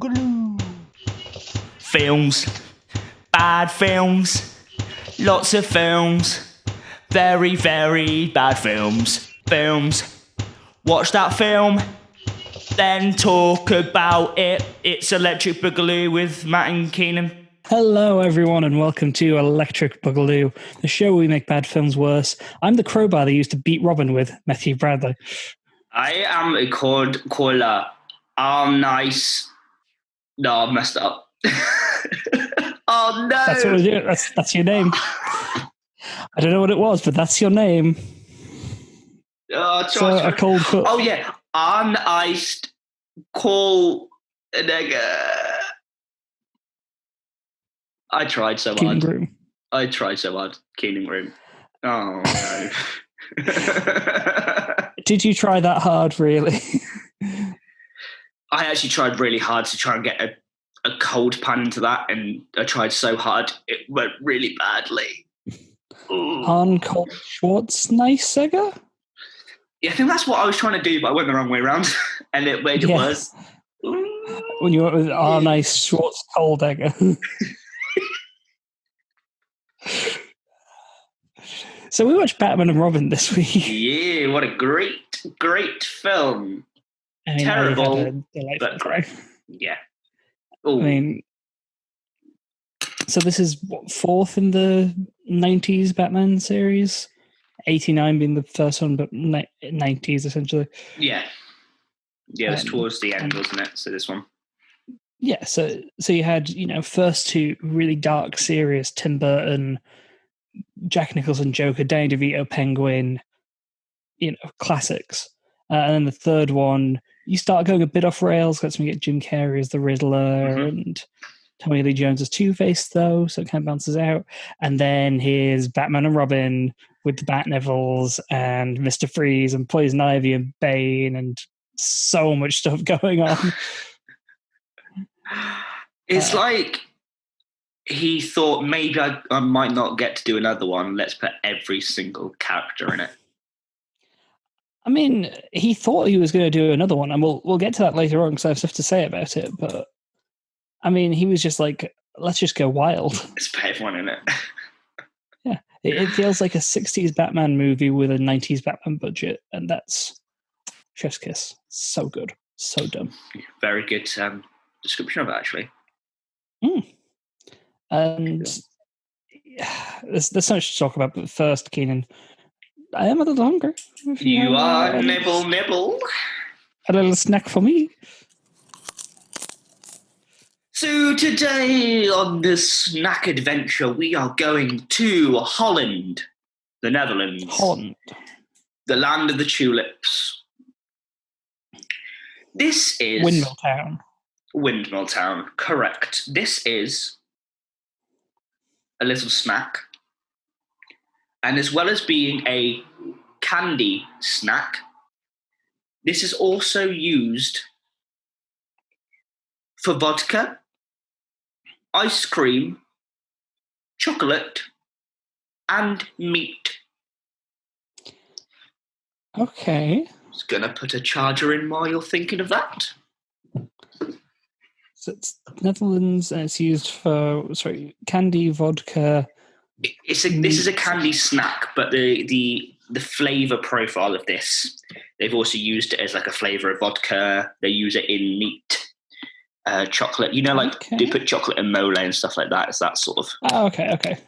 Boogaloo. Films, bad films, lots of films, very, very bad films. Watch that film, then talk about it. It's Electric Boogaloo with Matt and Keenan. Hello, everyone, and welcome to Electric Boogaloo, the show where we make bad films worse. I'm the crowbar they used to beat Robin with, Matthew Bradley. I am a caller. I'm nice. No, I messed up. Oh, no. That's what we do. That's your name. I don't know what it was, but that's your name. A cold cut. Oh, yeah. Uniced call nigga. I tried so Keenan hard. Groom. I tried so hard. Keenan Groom. Oh, no. Did you try that hard, really? I actually tried really hard to try and get a cold pan into that, and I tried so hard, it went really badly. On Cold Schwarzenegger? Yeah, I think that's what I was trying to do, but I went the wrong way around, and it made it worse. When you went with nice Schwartz Coldegger. So we watched Batman and Robin this week. Yeah, what a great film. I mean, terrible, but great. Yeah. Ooh. I mean, so this is what, fourth in the 90s Batman series? 89 being the first one, but 90s essentially. Yeah. Yeah, it was towards the end, wasn't it? So this one. Yeah, so you had, first two really dark, serious Tim Burton, Jack Nicholson Joker, Danny DeVito Penguin, classics. And then the third one, you start going a bit off rails. That's when you get Jim Carrey as the Riddler and Tommy Lee Jones as Two-Face, though, so it kind of bounces out. And then here's Batman and Robin with the Bat Nevils and Mr. Freeze and Poison Ivy and Bane and so much stuff going on. It's like he thought maybe I might not get to do another one. Let's put every single character in it. I mean, he thought he was going to do another one, and we'll get to that later on because I have stuff to say about it. But I mean, he was just like, let's just go wild. Let's put everyone in it. Yeah, it feels like a 60s Batman movie with a 90s Batman budget, and that's chef's kiss. So good, so dumb. Very good description of it, actually. And there's so much to talk about, but first, Keenan, I am a little hungry. You are nibble. A little snack for me. So today on this snack adventure, we are going to Holland, the Netherlands. Holland. The land of the tulips. This is... Windmill Town, correct. This is a little snack. And as well as being a candy snack, this is also used for vodka, ice cream, chocolate, and meat. Okay. Just going to put a charger in while you're thinking of that. So it's Netherlands, and it's used for candy, vodka. This is a candy snack, but the flavor profile of this, they've also used it as like a flavor of vodka. They use it in meat, chocolate. They put chocolate in mole and stuff like that. It's that sort of. Oh, okay.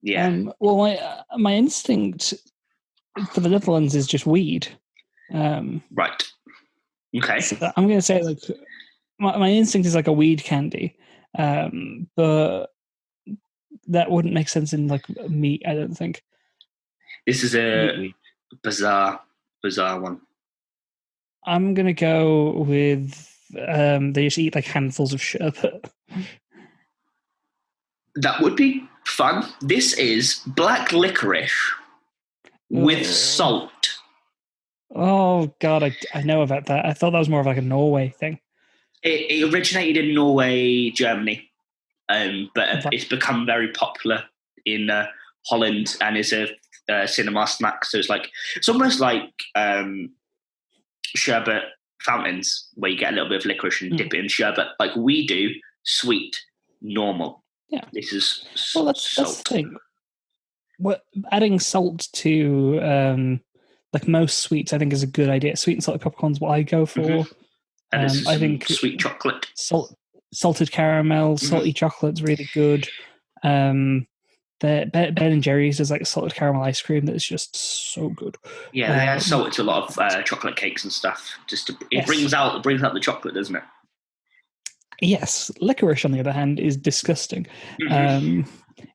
Yeah. Well, my instinct for the Netherlands is just weed. Right. Okay. So I'm going to say like my instinct is like a weed candy, but that wouldn't make sense in like meat, I don't think. This is a bizarre one. I'm going to go with they just eat like handfuls of sherbet. That would be fun. This is black licorice with salt. Oh, God, I know about that. I thought that was more of like a Norway thing. It originated in Norway, Germany, but it's become very popular in Holland and is a cinema snack. So it's almost like sherbet fountains where you get a little bit of licorice and dip it in sherbet. Like we do, sweet, normal. Yeah. This is That's salt. the thing. Adding salt to like most sweets, I think, is a good idea. Sweet and salty popcorn's what I go for. And this is I think sweet chocolate. Salted caramel, salty chocolate's really good. Ben and Jerry's is like salted caramel ice cream that's just so good. Yeah, they add salt to a lot of chocolate cakes and stuff. It brings out the chocolate, doesn't it? Yes. Licorice, on the other hand, is disgusting. It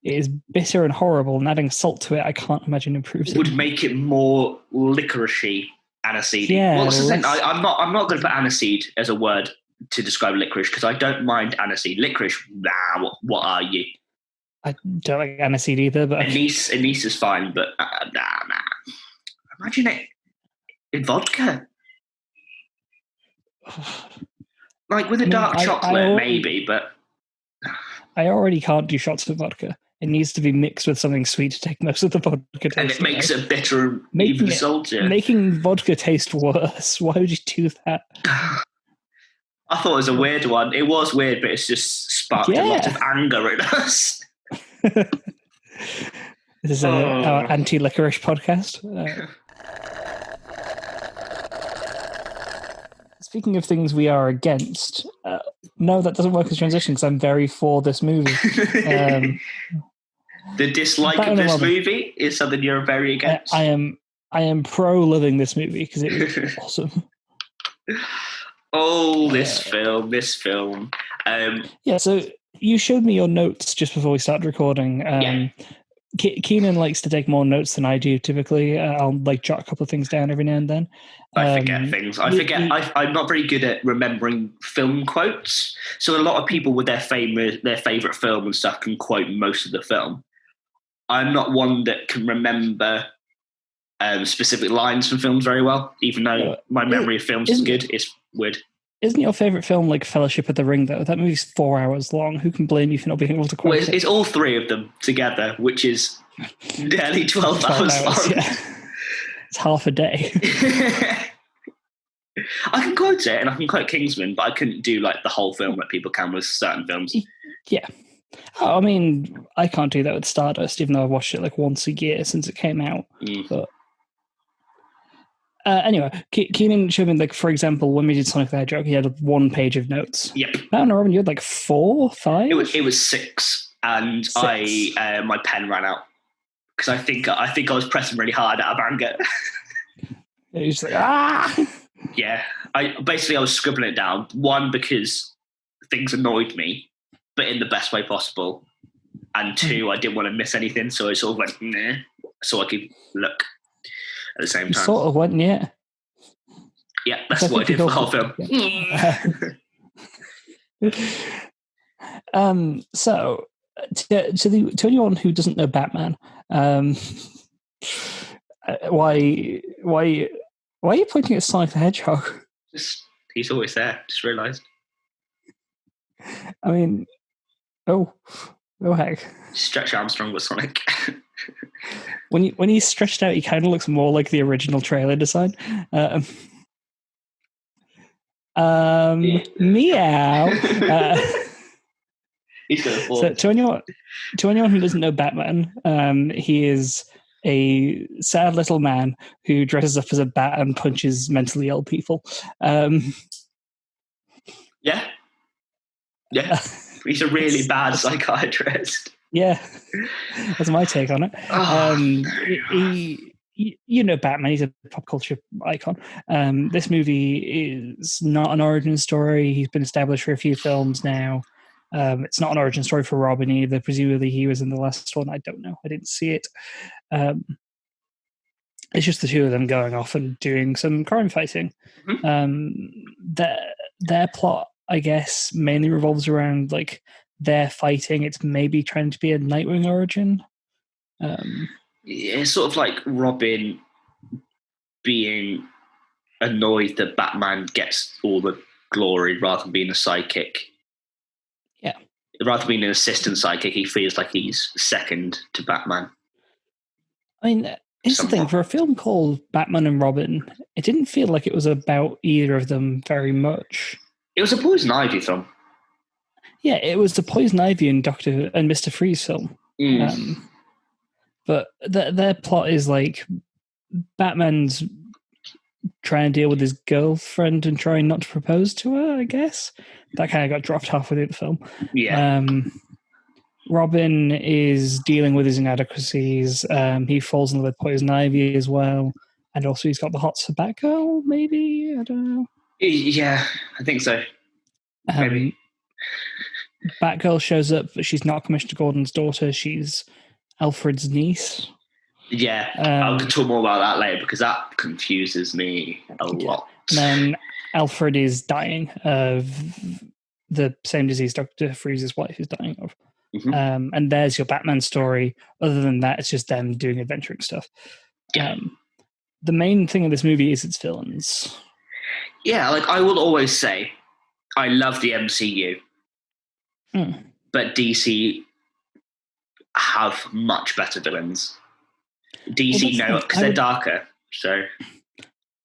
is bitter and horrible, and adding salt to it, I can't imagine improves it. Would make it more licoricey, aniseedy. Yeah, well, that's the thing. I'm not going to put aniseed as a word to describe licorice because I don't mind aniseed. Licorice, nah, what are you? I don't like aniseed either, but anise is fine, but nah. Imagine it in vodka, like with a dark chocolate, maybe. But I already can't do shots of vodka. It needs to be mixed with something sweet to take most of the vodka taste. And it makes it bitter and even saltier. Making vodka taste worse. Why would you do that? I thought it was a weird one. It was weird, but it's just sparked a lot of anger in us. This is our anti-licorice podcast. Speaking of things we are against, no, that doesn't work as transition because I'm very for this movie. The dislike of this movie is something you're very against. I am pro loving this movie because it is awesome. Oh, this film. So you showed me your notes just before we started recording. Keenan likes to take more notes than I do typically. I'll like jot a couple of things down every now and then. I forget things. I'm not very good at remembering film quotes. So a lot of people with their favorite film and stuff can quote most of the film. I'm not one that can remember specific lines from films very well, even though my memory of films is good. It's weird. Isn't your favourite film like Fellowship of the Ring, though? That movie's 4 hours long. Who can blame you for not being able to quote it? It's all three of them together, which is nearly 12 hours long. Yeah. It's half a day. I can quote it, and I can quote Kingsman, but I couldn't do like the whole film like people can with certain films. Yeah. I mean, I can't do that with Stardust, even though I've watched it like once a year since it came out. But anyway, Keenan showed me, like, for example, when we did Sonic the Hedgehog, he had 1 page of notes. Yep. I don't know, Robin, you had like 4, 5? It was 6, and 6. My pen ran out because I think I was pressing really hard out of anger. He was like, Yeah, I was scribbling it down. 1, because things annoyed me, but in the best way possible, and 2, I didn't want to miss anything, so I sort of went, nah, so I could look at the same time. Sort of went, yeah. Yeah, that's what I did for the whole film. So, to anyone who doesn't know Batman, why are you pointing at Sonic the Hedgehog? He's always there. Just realised. I mean, oh heck! Stretch Armstrong was Sonic. When he's stretched out, he kind of looks more like the original trailer design. Meow. He's gonna fall. So to anyone who doesn't know Batman, he is a sad little man who dresses up as a bat and punches mentally ill people. Yeah. He's a really bad psychiatrist. Yeah, that's my take on it. You know Batman, he's a pop culture icon. This movie is not an origin story. He's been established for a few films now. It's not an origin story for Robin either. Presumably he was in the last one. I don't know. I didn't see it. It's just the two of them going off and doing some crime fighting. Their plot, I guess, mainly revolves around like their fighting. It's maybe trying to be a Nightwing origin. It's sort of like Robin being annoyed that Batman gets all the glory rather than being a sidekick. Yeah. Rather than being an assistant sidekick, he feels like he's second to Batman. I mean, Here's the thing, for a film called Batman and Robin, it didn't feel like it was about either of them very much. It was a Poison Ivy film. Yeah, it was the Poison Ivy and Mr. Freeze film. But their plot is like Batman's trying to deal with his girlfriend and trying not to propose to her, I guess. That kind of got dropped halfway through the film. Yeah. Robin is dealing with his inadequacies. He falls in love with Poison Ivy as well. And also he's got the hots for Batgirl, maybe? I don't know. Yeah, I think so. Maybe. Batgirl shows up, but she's not Commissioner Gordon's daughter. She's Alfred's niece. Yeah, I'll talk more about that later because that confuses me a lot. And then Alfred is dying of the same disease Dr. Freeze's wife is dying of. And there's your Batman story. Other than that, it's just them doing adventuring stuff. Yeah. The main thing in this movie is its villains. Yeah, like I will always say, I love the MCU, but DC have much better villains. DC know because they're darker. So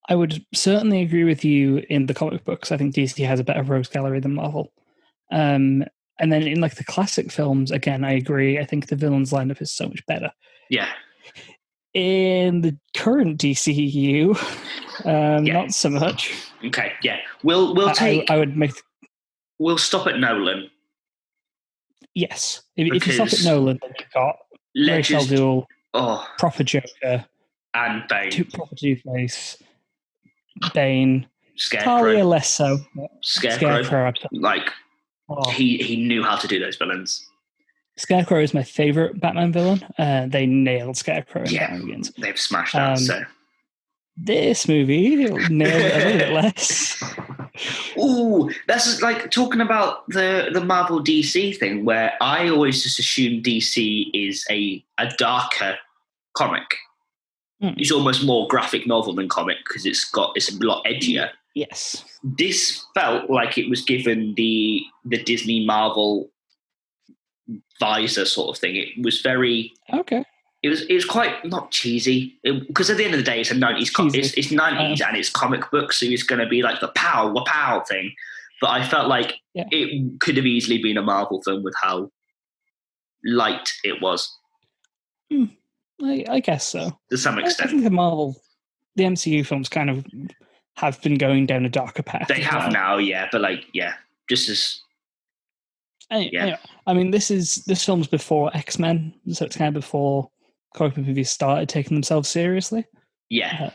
I would certainly agree with you in the comic books. I think DC has a better rogues gallery than Marvel. And then in like the classic films, again, I agree. I think the villains lineup is so much better. Yeah. In the current DCU, not so much. Okay, yeah. We'll take. I would make. We'll stop at Nolan. Yes, if you stop at Nolan, then you've got Ra's al Ghul, proper Joker, and Bane, proper Two-Face, Bane, Scarecrow, Talia less so. Scarecrow, like he knew how to do those villains. Scarecrow is my favorite Batman villain. They nailed Scarecrow in Batman Begins. They've smashed that. So this movie nailed it a little bit less. Ooh, that's like talking about the Marvel DC thing, where I always just assume DC is a darker comic. It's almost more graphic novel than comic because it's a lot edgier. Yes, this felt like it was given the Disney Marvel visor sort of thing. It was very okay. It was quite not cheesy because at the end of the day, it's a 90s. It's 90s and it's comic books, so it's going to be like the pow thing. But I felt like it could have easily been a Marvel film with how light it was. I guess so. To some extent. I think the MCU films kind of have been going down a darker path. They have now, yeah. But just as... Anyway, I mean, this film's before X-Men, so it's kind of before comic book movies started taking themselves seriously. Yeah.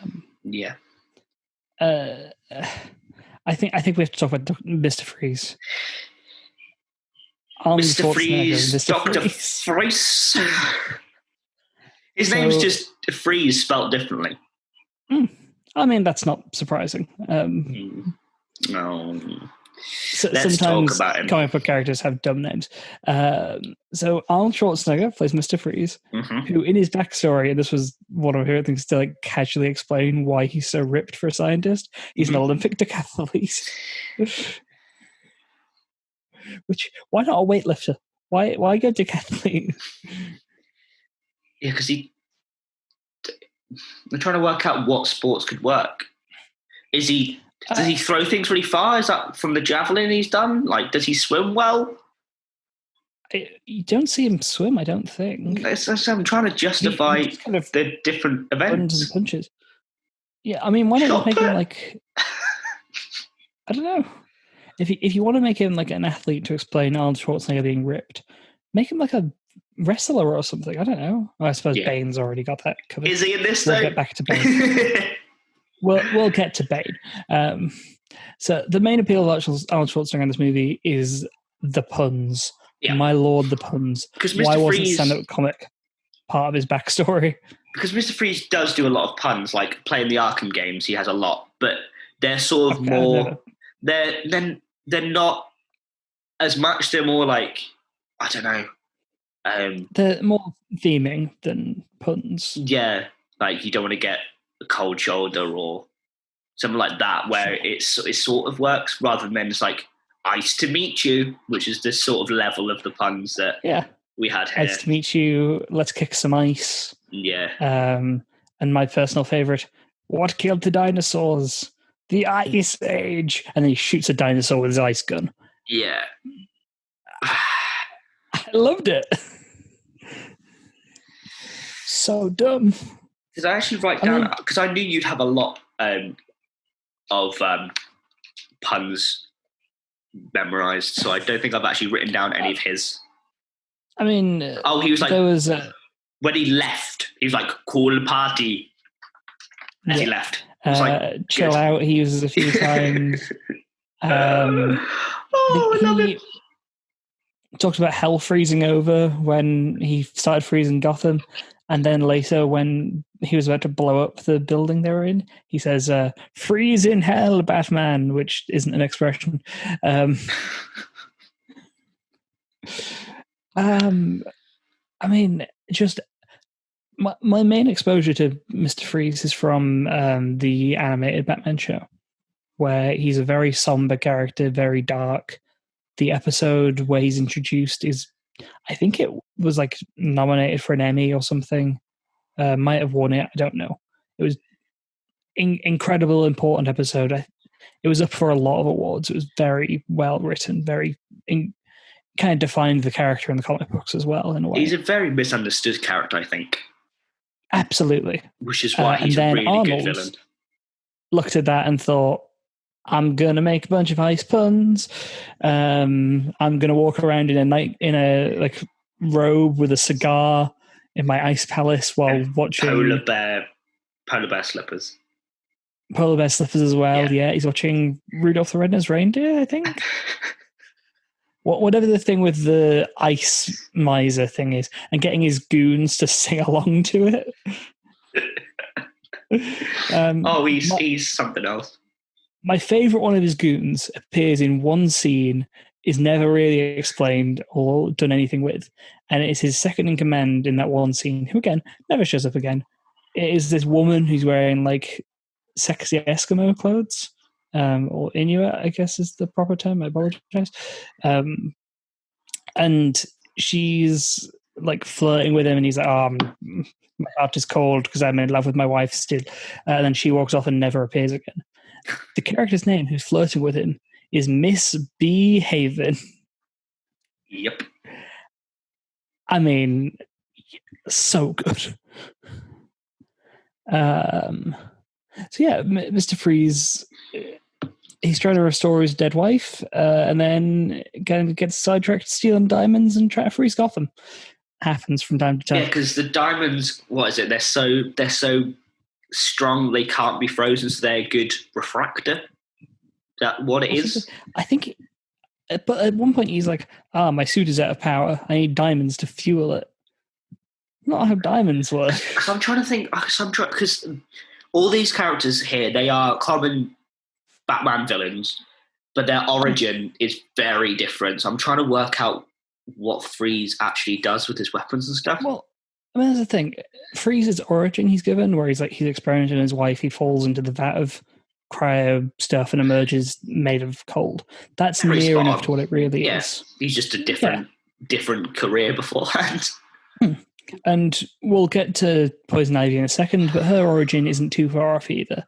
I think we have to talk about Mr. Freeze. Mr. Freeze, Dr. Freeze. His name's just Freeze spelled differently. I mean, that's not surprising. No. Let's sometimes talk about him. Comic book characters have dumb names. So Arnold Schwarzenegger plays Mr. Freeze, who in his backstory, and this was one of my favorite things to like casually explain why he's so ripped for a scientist. He's an Olympic decathlete. Which, why not a weightlifter? Why go decathlete? Yeah, because they're trying to work out what sports could work. Does he throw things really far? Is that from the javelin he's done? Like, does he swim well? You don't see him swim, I don't think. I'm trying to justify kind of the different events. And punches. Yeah, I mean, why not make him like... I don't know. If you want to make him like an athlete to explain Arnold Schwarzenegger being ripped, make him like a wrestler or something. I don't know. I suppose Bane's already got that covered. Is he in this? We'll get back to Bane. We'll get to Bane. So the main appeal of Arnold Schwarzenegger in this movie is the puns. Yeah. My lord, the puns. Why wasn't stand-up comic part of his backstory? Because Mr. Freeze does do a lot of puns, like playing the Arkham games. He has a lot, but they're sort of more. They're not as much. They're more like, I don't know. They're more theming than puns. Yeah, like you don't want to get a cold shoulder or something like that, where it sort of works rather than just like "ice to meet you," which is the sort of level of the puns that we had here. Ice to meet you. Let's kick some ice. Yeah. And my personal favorite, what killed the dinosaurs? The Ice Age. And then he shoots a dinosaur with his ice gun. Yeah. I loved it. So dumb. Did I actually write down, because I knew you'd have a lot of puns memorized, so I don't think I've actually written down any of his. I mean, he was like, there was when he left, he was like, cool party. As he left. Chill out, he uses a few times. I love it. Talks about hell freezing over when he started freezing Gotham. And then later, when he was about to blow up the building they were in, he says, freeze in hell, Batman, which isn't an expression. I mean, just my main exposure to Mr. Freeze is from the animated Batman show, where he's a very somber character, very dark. The episode where he's introduced is, I think it was like nominated for an Emmy or something. Might have won it. I don't know. It was incredible, important episode. It was up for a lot of awards. It was very well written, kind of defined the character in the comic books as well, in a way. He's a very misunderstood character, I think. Absolutely. Which is why he's a really Arnold good villain. Looked at that and thought, I'm gonna make a bunch of ice puns. I'm gonna walk around in a robe with a cigar in my ice palace while watching polar bear slippers. Polar bear slippers as well. Yeah, he's watching Rudolph the Red-Nosed Reindeer, I think. Whatever the thing with the ice miser thing is, and getting his goons to sing along to it. He's something else. My favorite one of his goons appears in one scene, is never really explained or done anything with, and it is his second in command in that one scene, who again never shows up again. It is this woman who's wearing like sexy Eskimo clothes, or Inuit, I guess is the proper term. I apologize. And she's like flirting with him, and he's like, "Oh, my heart is cold because I'm in love with my wife still." And then she walks off and never appears again. The character's name who's flirting with him is Miss B. Haven. Yep. I mean, so good. So yeah, Mr. Freeze, he's trying to restore his dead wife, and then gets sidetracked stealing diamonds and trying to freeze Gotham. Happens from time to time. Yeah, because the diamonds, what is it? They're so strong they can't be frozen, so they're a good refractor. Is that what it is? I think, but at one point he's like, my suit is out of power. I need diamonds to fuel it. Not how diamonds work. Because I'm trying to think, because all these characters here, they are common Batman villains, but their origin is very different. So I'm trying to work out what Freeze actually does with his weapons and stuff. Well, I mean, that's the thing. Freeze's origin he's given, where he's experimenting on his wife, he falls into the vat of cryo stuff and emerges made of cold. That's very near enough to what it really is. He's just a different career beforehand. And we'll get to Poison Ivy in a second, but her origin isn't too far off either.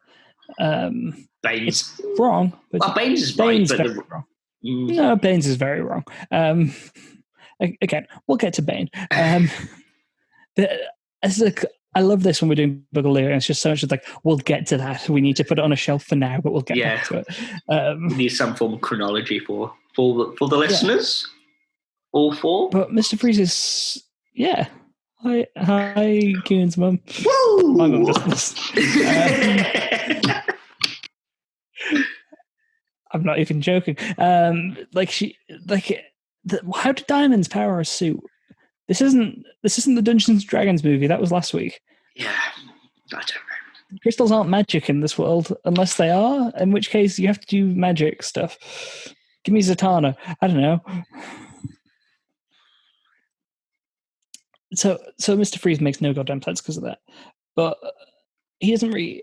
Baines. It's wrong. But Baines is right. Wrong. No, Baines is very wrong. Again, we'll get to Bane. I love this when we're doing Boogaloo, and it's just so much like, we'll get to that. We need to put it on a shelf for now, but we'll get back to it. We need some form of chronology for the listeners. All four. But Mr. Freeze is, Hi, Keenan's mum. Woo! My mum does this. I'm not even joking. How do diamonds power a suit? This isn't the Dungeons and Dragons movie. That was last week. Yeah, I don't know. Crystals aren't magic in this world, unless they are, in which case you have to do magic stuff. Give me Zatanna. I don't know. So Mr. Freeze makes no goddamn sense because of that. But he doesn't really...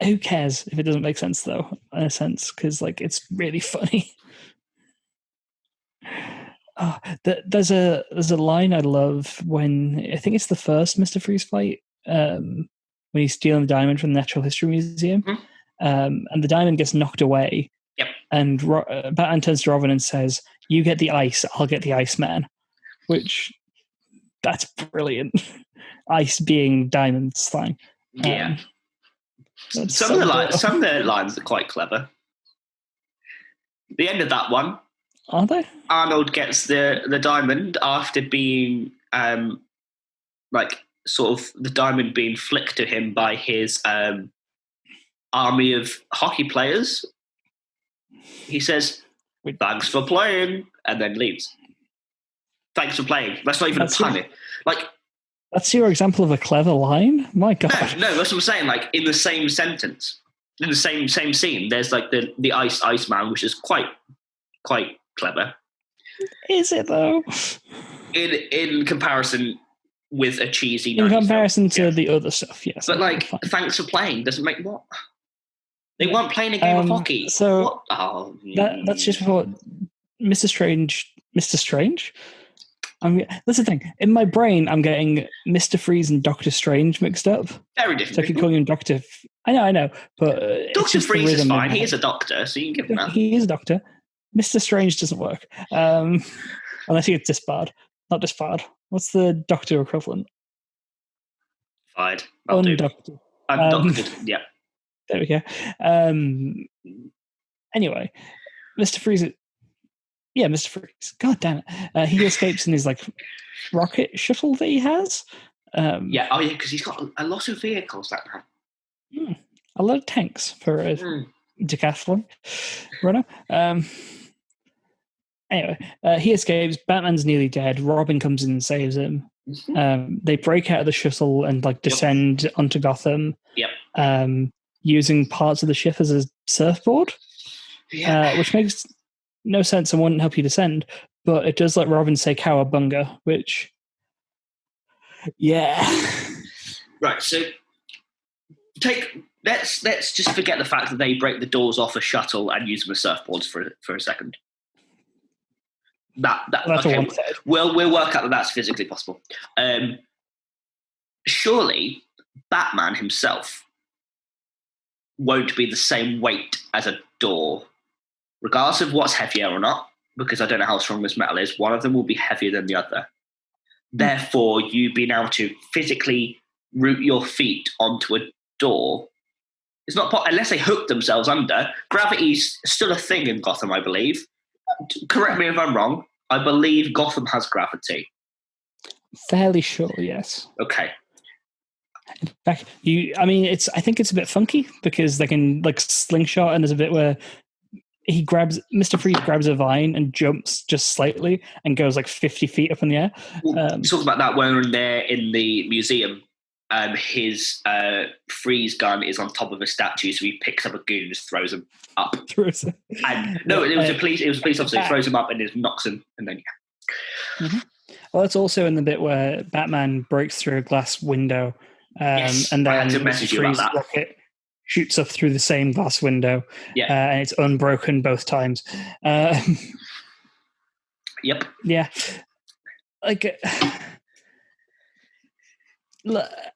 Who cares if it doesn't make sense, though, in a sense, because it's really funny. There's a line I love when, I think it's the first Mr. Freeze fight, when he's stealing the diamond from the Natural History Museum. Mhm. And the diamond gets knocked away. Yep. And Batman turns to Robin and says, "You get the ice, I'll get the Iceman." Which, that's brilliant. Ice being diamond slang. Yeah. Some of the lines are quite clever. The end of that one, are they? Arnold gets the diamond after being sort of the diamond being flicked to him by his army of hockey players. He says, "Thanks for playing," and then leaves. Thanks for playing. That's not even a pun. That's your example of a clever line? My God. No, that's what I'm saying. Like, in the same sentence, in the same scene, there's like the Iceman, which is quite clever. Is it though? In comparison with a cheesy. In comparison to the other stuff, yes. But thanks for playing doesn't make what? They weren't playing a game of hockey. So what? Oh, that's just what Mr. Strange. That's the thing. In my brain, I'm getting Mr. Freeze and Doctor Strange mixed up. Very different. So I keep calling him Doctor. I know, but Doctor Freeze is fine. He is a doctor, so you can give him that. He is a doctor. Mr. Strange doesn't work unless he gets disbarred. Not disbarred. What's the doctor equivalent? Fired. Undoctored. Undoctored. Yeah. There we go. Anyway, Mr. Freeze. Yeah, Mr. Freeze. God damn it. He escapes in his rocket shuttle that he has. Because he's got a lot of vehicles, that man. A lot of tanks for a decathlon runner. Anyway, he escapes. Batman's nearly dead. Robin comes in and saves him. Mm-hmm. They break out of the shuttle and descend onto Gotham. Yep. Using parts of the ship as a surfboard. Yeah. Which makes no sense and wouldn't help you descend, but it does let Robin say "cowabunga," which, yeah. Right. So let's just forget the fact that they break the doors off a shuttle and use them as surfboards for a second. That's okay. We'll work out that that's physically possible. Surely Batman himself won't be the same weight as a door, regardless of what's heavier or not, because I don't know how strong this metal is. One of them will be heavier than the other. Therefore, you being able to physically root your feet onto a door, it's not unless they hook themselves under. Gravity's still a thing in Gotham, I believe. Correct me if I'm wrong. I believe Gotham has gravity. Fairly sure, yes. Okay. In fact, I think it's a bit funky because they can slingshot, and there's a bit where Mr. Freeze grabs a vine and jumps just slightly and goes 50 feet up in the air. Talk about that when they're in the museum. His freeze gun is on top of a statue, so he picks up a goon and just throws him up. It was a police officer. He throws him up and just knocks him, and then Mm-hmm. Well, that's also in the bit where Batman breaks through a glass window, yes, and then the freeze rocket shoots up through the same glass window, and it's unbroken both times. Yep. Yeah.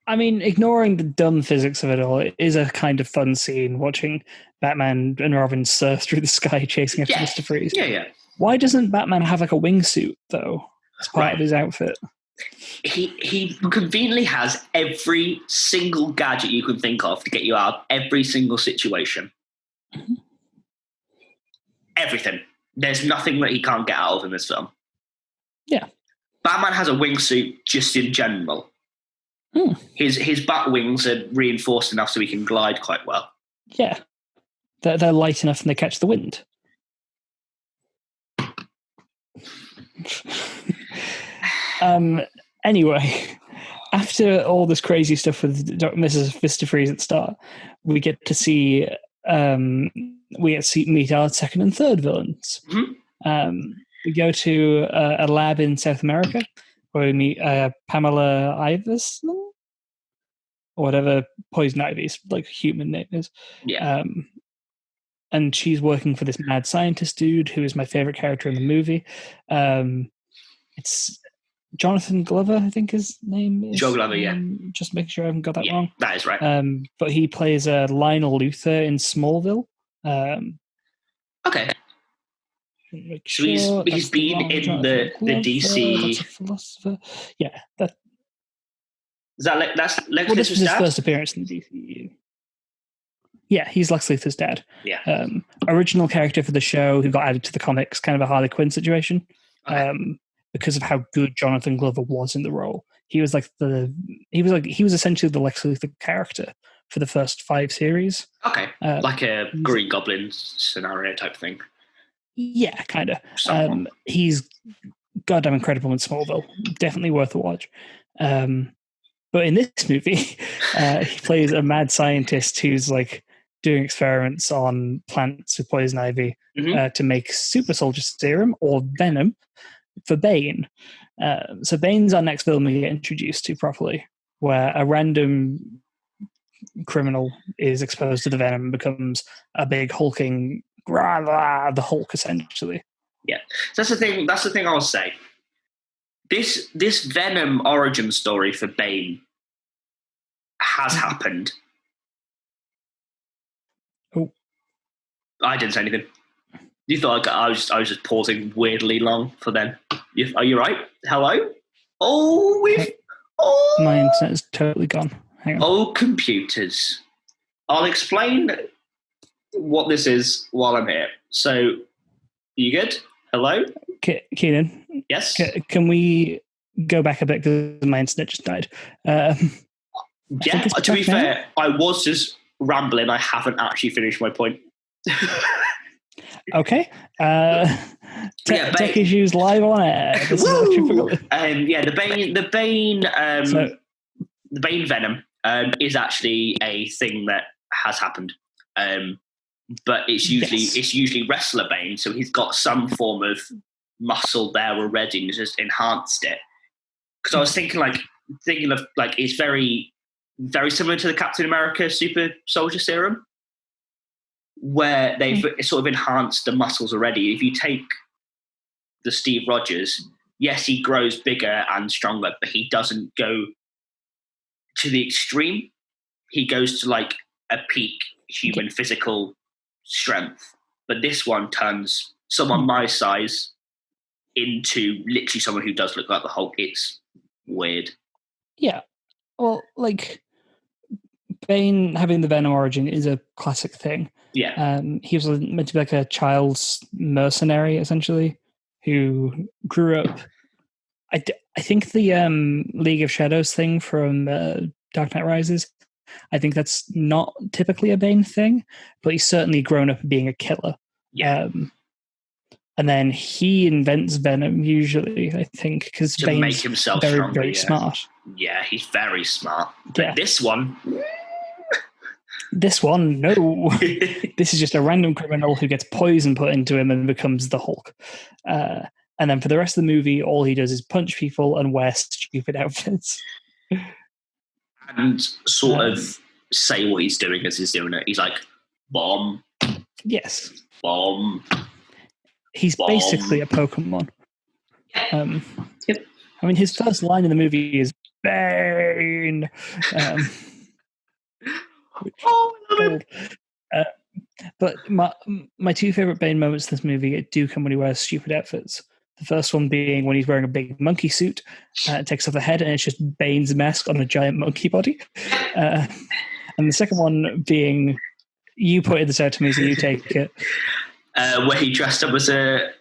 Ignoring the dumb physics of it all, it is a kind of fun scene watching Batman and Robin surf through the sky chasing after Mr. Freeze. Yeah. Why doesn't Batman have a wingsuit, though, as part of his outfit? He conveniently has every single gadget you can think of to get you out of every single situation. Mm-hmm. Everything. There's nothing that he can't get out of in this film. Yeah. Batman has a wingsuit just in general. His bat wings are reinforced enough so he can glide quite well. Yeah. They're light enough and they catch the wind. Anyway, after all this crazy stuff with Mr. Freeze at the start, we get to see meet our second and third villains. Mm-hmm. We go to a lab in South America where we meet Pamela Iverson, or whatever Poison Ivy's human name is. Yeah. And she's working for this mad scientist dude who is my favorite character in the movie. Jonathan Glover, I think his name is. Joe Glover, yeah. Just making sure I haven't got that wrong. That is right. But he plays Lionel Luthor in Smallville. Okay. So he's been in the DC. That's a philosopher. Yeah. That's Lex Luthor's Luthor's his dad? first appearance in the DCU. Yeah, he's Lex Luthor's dad. Yeah. Original character for the show who got added to the comics, kind of a Harley Quinn situation. Okay. Because of how good Jonathan Glover was in the role. He was essentially the Lex Luthor character for the first 5 series. Okay. Like a Green Goblin scenario type thing. Yeah, kind of. He's goddamn incredible in Smallville. Definitely worth a watch. But in this movie, he plays a mad scientist who's like doing experiments on plants with poison ivy to make super soldier serum or venom for Bane. So Bane's our next villain we get introduced to properly, where a random criminal is exposed to the venom and becomes a big hulking the Hulk, essentially. Yeah, so that's the thing I'll say. This Venom origin story for Bane has happened. Oh, I didn't say anything. You thought I was just pausing weirdly long for them. Are you right? Hello? My internet's totally gone. Hang on. Oh, computers. I'll explain what this is while I'm here. So, you good? Hello? Keenan? Yes? Can we go back a bit because my internet just died? Yeah, to be fair, I was just rambling. I haven't actually finished my point. Okay. Tech issues live on air. The Bane Venom is actually a thing that has happened. But it's usually wrestler Bane, so he's got some form of muscle there already and just enhanced it. Because I was thinking of it's very, very similar to the Captain America Super Soldier Serum, where they've sort of enhanced the muscles already. If you take the Steve Rogers, yes, he grows bigger and stronger, but he doesn't go to the extreme. He goes to like a peak human physical strength. But this one turns someone my size into literally someone who does look like the Hulk. It's weird. Yeah. Well, like, Bane having the Venom origin is a classic thing. Yeah. He was meant to be like a child's mercenary, essentially, who grew up. I think the League of Shadows thing from Dark Knight Rises, I think that's not typically a Bane thing, but he's certainly grown up being a killer. Yeah. And then he invents Venom, usually, I think, because Bane's make himself very, stronger, very smart. Yeah, he's very smart. But yeah. This one, no. This is just a random criminal who gets poison put into him and becomes the Hulk. And then for the rest of the movie, all he does is punch people and wear stupid outfits. And sort of say what he's doing as he's doing it. He's like, bomb. Yes. Bomb. He's basically a Pokemon. Yep. I mean, his first line in the movie is Bane. I love it. But my two favorite Bane moments in this movie do come when he wears stupid outfits. The first one being when he's wearing a big monkey suit, takes off the head, and it's just Bane's mask on a giant monkey body. And the second one being, you pointed this out to me, so you take it. Where he dressed up as a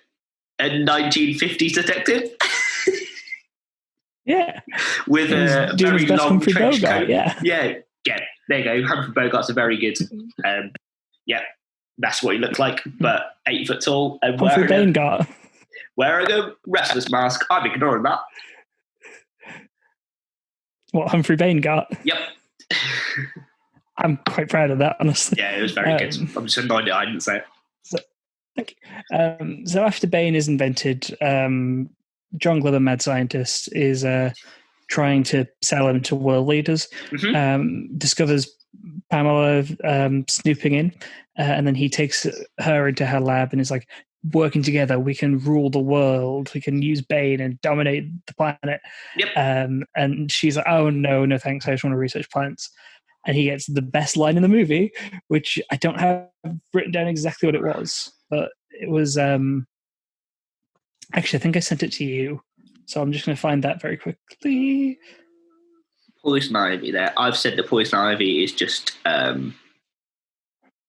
1950s detective. Yeah. With a very long trench coat. Yeah, there you go. Humphrey Bogart's a very good... that's what he looked like, but 8 foot tall. And Humphrey Bogart. Wearing a wrestler's mask. I'm ignoring that. What, Humphrey Bogart? Yep. I'm quite proud of that, honestly. Yeah, it was very good. I'm just annoyed that I didn't say it. Thank you. So after Bane is invented, John Glover, mad scientist, is trying to sell him to world leaders. Discovers Pamela snooping in, and then he takes her into her lab and is like, working together, we can rule the world. We can use Bane and dominate the planet. Yep. And she's like, oh, no, thanks. I just want to research plants. And he gets the best line in the movie, which I don't have written down exactly what it was, but it was... actually, I think I sent it to you, so I'm just going to find that very quickly. Poison Ivy there. I've said that Poison Ivy is just an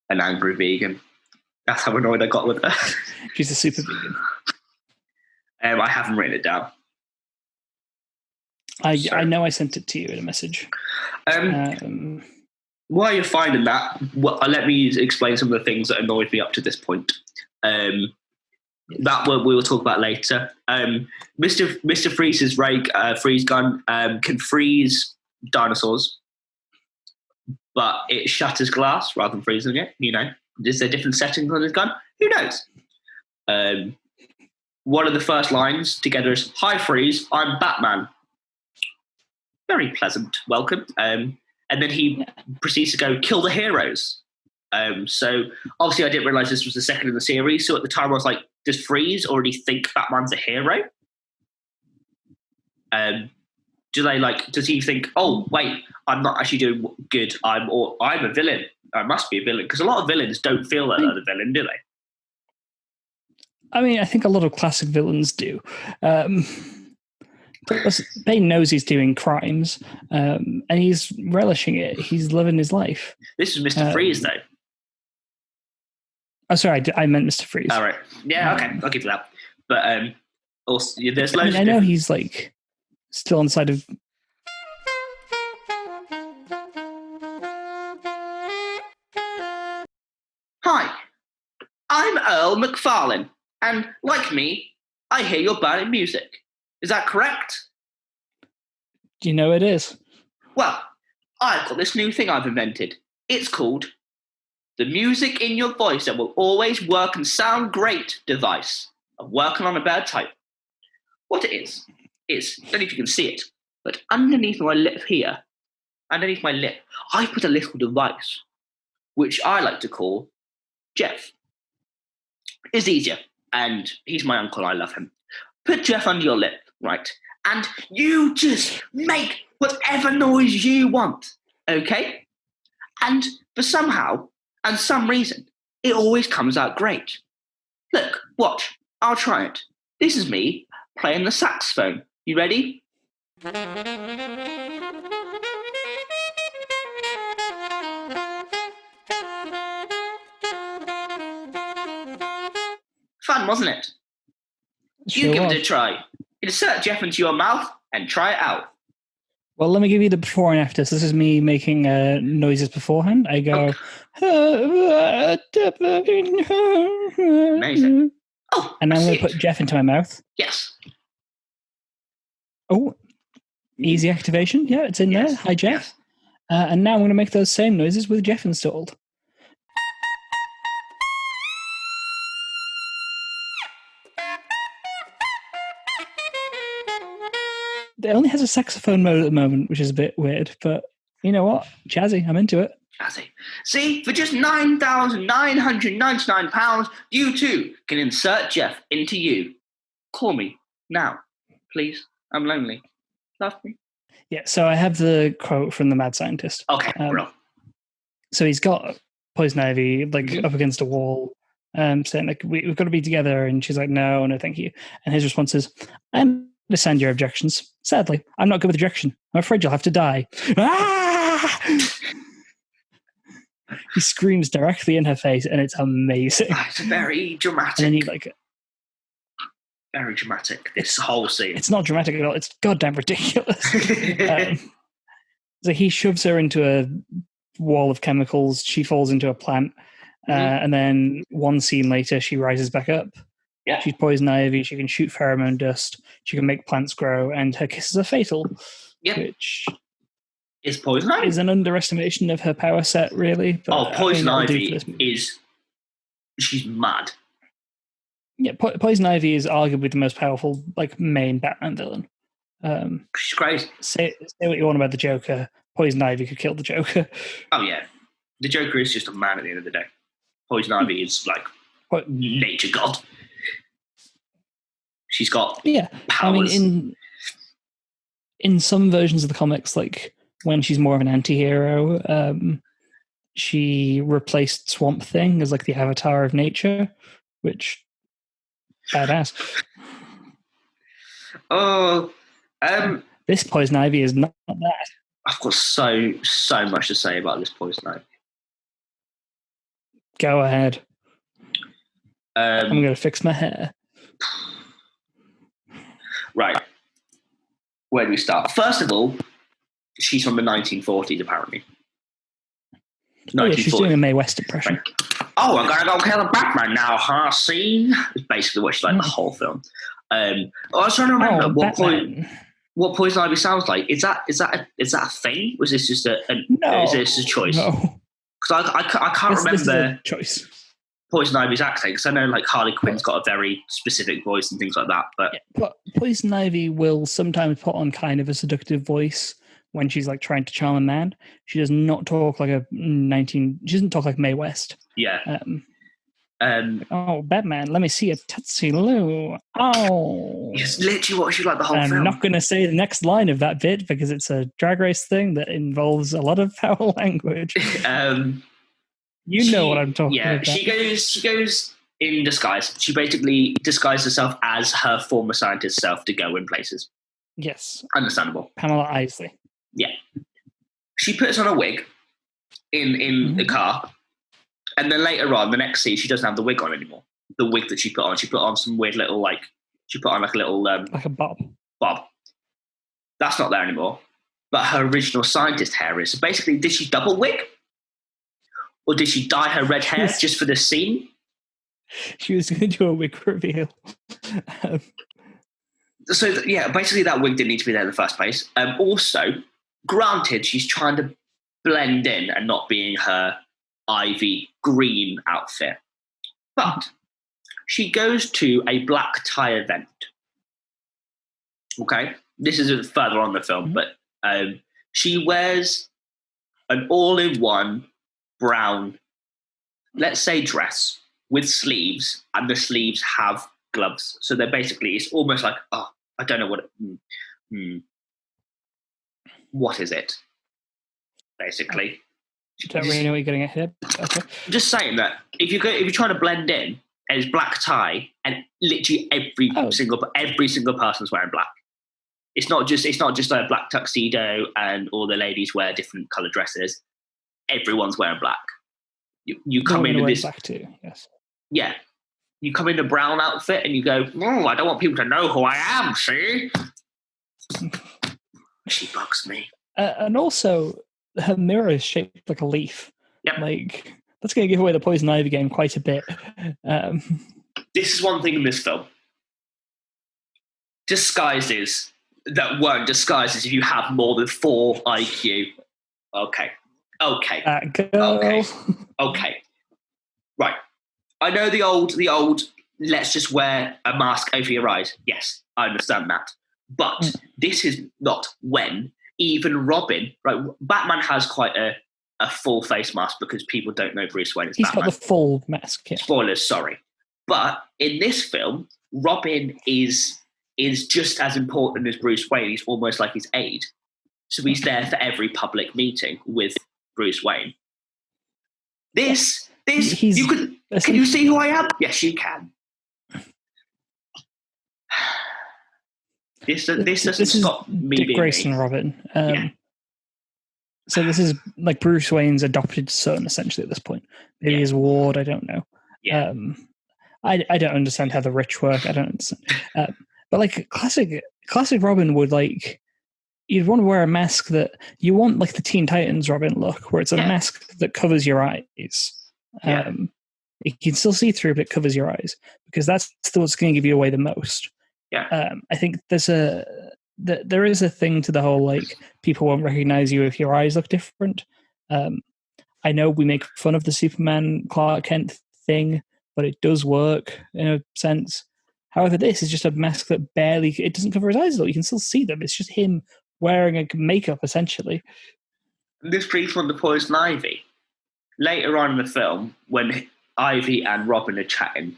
angry vegan. That's how annoyed I got with her. She's a super vegan. I haven't written it down. I know I sent it to you in a message. While you're finding that, let me explain some of the things that annoyed me up to this point. That we will talk about later. Mr. Freeze's freeze gun can freeze dinosaurs, but it shatters glass rather than freezing it. Is there different settings on his gun? Who knows? One of the first lines together is, "Hi, Freeze, I'm Batman." Very pleasant welcome. And then he proceeds to go, "Kill the heroes." So obviously I didn't realise this was the second in the series. So at the time I was like, does Freeze already think Batman's a hero? Does he think, oh, wait, I'm not actually doing good. I'm a villain. I must be a villain. Because a lot of villains don't feel that they're the villain, do they? I mean, I think a lot of classic villains do. Plus, Bane knows he's doing crimes, and he's relishing it. He's living his life. This is Mr. Freeze, though. Oh, sorry, I meant Mr. Freeze. All right. Yeah, okay, I'll give you that. But also, there's loads. I know he's still on the side of. Hi, I'm Earl McFarlane, and like me, I hear you're bad at music. Is that correct? You know it is. Well, I've got this new thing I've invented. It's called the music in your voice that will always work and sound great device. I'm working on a bad type. What it is, I don't know if you can see it, but underneath my lip here, I put a little device, which I like to call Jeff. It's easier, and he's my uncle, I love him. Put Jeff under your lip, right? And you just make whatever noise you want, okay? And for somehow, and some reason, it always comes out great. Look, watch, I'll try it. This is me playing the saxophone. You ready? Fun, wasn't it? Sure You give was. it a try. Insert Jeff into your mouth and try it out. Well, let me give you the before and after. So this is me making noises beforehand. I go... Amazing. Oh, and I'm going to put Jeff into my mouth. Yes. Oh, easy activation. Yeah, it's in there. Hi, Jeff. Yes. And now I'm going to make those same noises with Jeff installed. It only has a saxophone mode at the moment, which is a bit weird, but you know what? Jazzy, I'm into it. Jazzy. See, for just £9,999, you too can insert Jeff into you. Call me now, please. I'm lonely. Love me. Yeah, so I have the quote from the mad scientist. Okay, bro. So he's got Poison Ivy up against a wall, saying we've got to be together, and she's like, no, thank you. And his response is, I understand your objections. Sadly, I'm not good with rejection. I'm afraid you'll have to die. Ah! He screams directly in her face, and it's amazing. It's very dramatic. And then he very dramatic. This whole scene. It's not dramatic at all. It's goddamn ridiculous. So he shoves her into a wall of chemicals. She falls into a plant, and then one scene later, she rises back up. Yeah. She's poison ivy. She can shoot pheromone dust. She can make plants grow, and her kisses are fatal. Yep. Which is poison ivy is an underestimation of her power set, really. But poison ivy is she's mad. Yeah, Poison Ivy is arguably the most powerful, main Batman villain. She's crazy. Say what you want about the Joker. Poison Ivy could kill the Joker. Oh yeah, the Joker is just a man at the end of the day. Poison Ivy is nature god. She's got powers. I mean, in some versions of the comics, like when she's more of an anti-hero, she replaced Swamp Thing as like the avatar of nature, which badass. This Poison Ivy is not that. I've got so much to say about this Poison Ivy. Go ahead. I'm going to fix my hair. Right. Where do we start? First of all, she's from the 1940s, apparently. Oh, yeah, she's doing a Mae West impression. Right. Oh, I'm going to go kill the Batman now, huh? See? It's basically what she's like the whole film. I was trying to remember what Poison Ivy sounds like. Is that a thing? Was this just is this a choice? No. Because I can't remember this is a choice. Poison Ivy's accent, because I know like Harley Quinn's got a very specific voice and things like that. But Poison Ivy will sometimes put on kind of a seductive voice when she's like trying to charm a man. She does not talk like she doesn't talk like Mae West. Yeah. Oh, Batman, let me see a Tootsie Lou. Oh. It's literally what she's like the whole film. I'm not going to say the next line of that bit because it's a Drag Race thing that involves a lot of foul language. You know what I'm talking about. Yeah, she goes in disguise. She basically disguised herself as her former scientist self to go in places. Yes. Understandable. Pamela Isley. Yeah. She puts on a wig in the car. And then later on, the next scene, she doesn't have the wig on anymore. The wig that she put on some weird little, she put on like a little... like a bob. Bob. That's not there anymore. But her original scientist hair is. So basically, did she double wig? Or did she dye her red hair just for this scene? She was going to do a wig reveal. Basically that wig didn't need to be there in the first place. Also, granted, she's trying to blend in and not being her Ivy green outfit. But she goes to a black tie event. Okay? This is further on in the film, but she wears an all-in-one brown, let's say dress with sleeves, and the sleeves have gloves. So they're basically, it's almost like, I don't know what is it? Basically. You don't really know what you're getting at here. Okay. I'm just saying that if you're trying to blend in, and it's black tie, and literally every single person's wearing black. It's not just a black tuxedo and all the ladies wear different colored dresses. Everyone's wearing black. You come into this black too, yes. Yeah. You come in a brown outfit and you go, I don't want people to know who I am, see? She bugs me. And also, her mirror is shaped like a leaf. Yep. Like, that's going to give away the Poison Ivy game quite a bit. This is one thing in this film. Disguises that weren't disguises if you have more than 4 IQ. Okay. Right. I know the old, let's just wear a mask over your eyes. Yes, I understand that. But this is not when even Robin, right? Batman has quite a full face mask because people don't know Bruce Wayne is Batman. He's got the full mask. Yeah. Spoilers, sorry. But in this film, Robin is just as important as Bruce Wayne. He's almost like his aide. So he's there for every public meeting with Bruce Wayne. Can you see who I am? Yes, you can. This doesn't stop me Dick being Grayson me. Robin. So this is like Bruce Wayne's adopted son, essentially, at this point. Maybe his ward, I don't know. Yeah. I don't understand how the rich work. I don't understand. But like classic Robin would like, you'd want to wear a mask that you want like the Teen Titans Robin look, where it's a mask that covers your eyes. You can still see through, but it covers your eyes because that's what's going to give you away the most. Yeah. I think there is a thing to the whole like people won't recognize you if your eyes look different. I know we make fun of the Superman Clark Kent thing, but it does work in a sense. However, this is just a mask that it doesn't cover his eyes at all. You can still see them. It's just him wearing a makeup, essentially. This brings on the Poison Ivy. Later on in the film, when Ivy and Robin are chatting,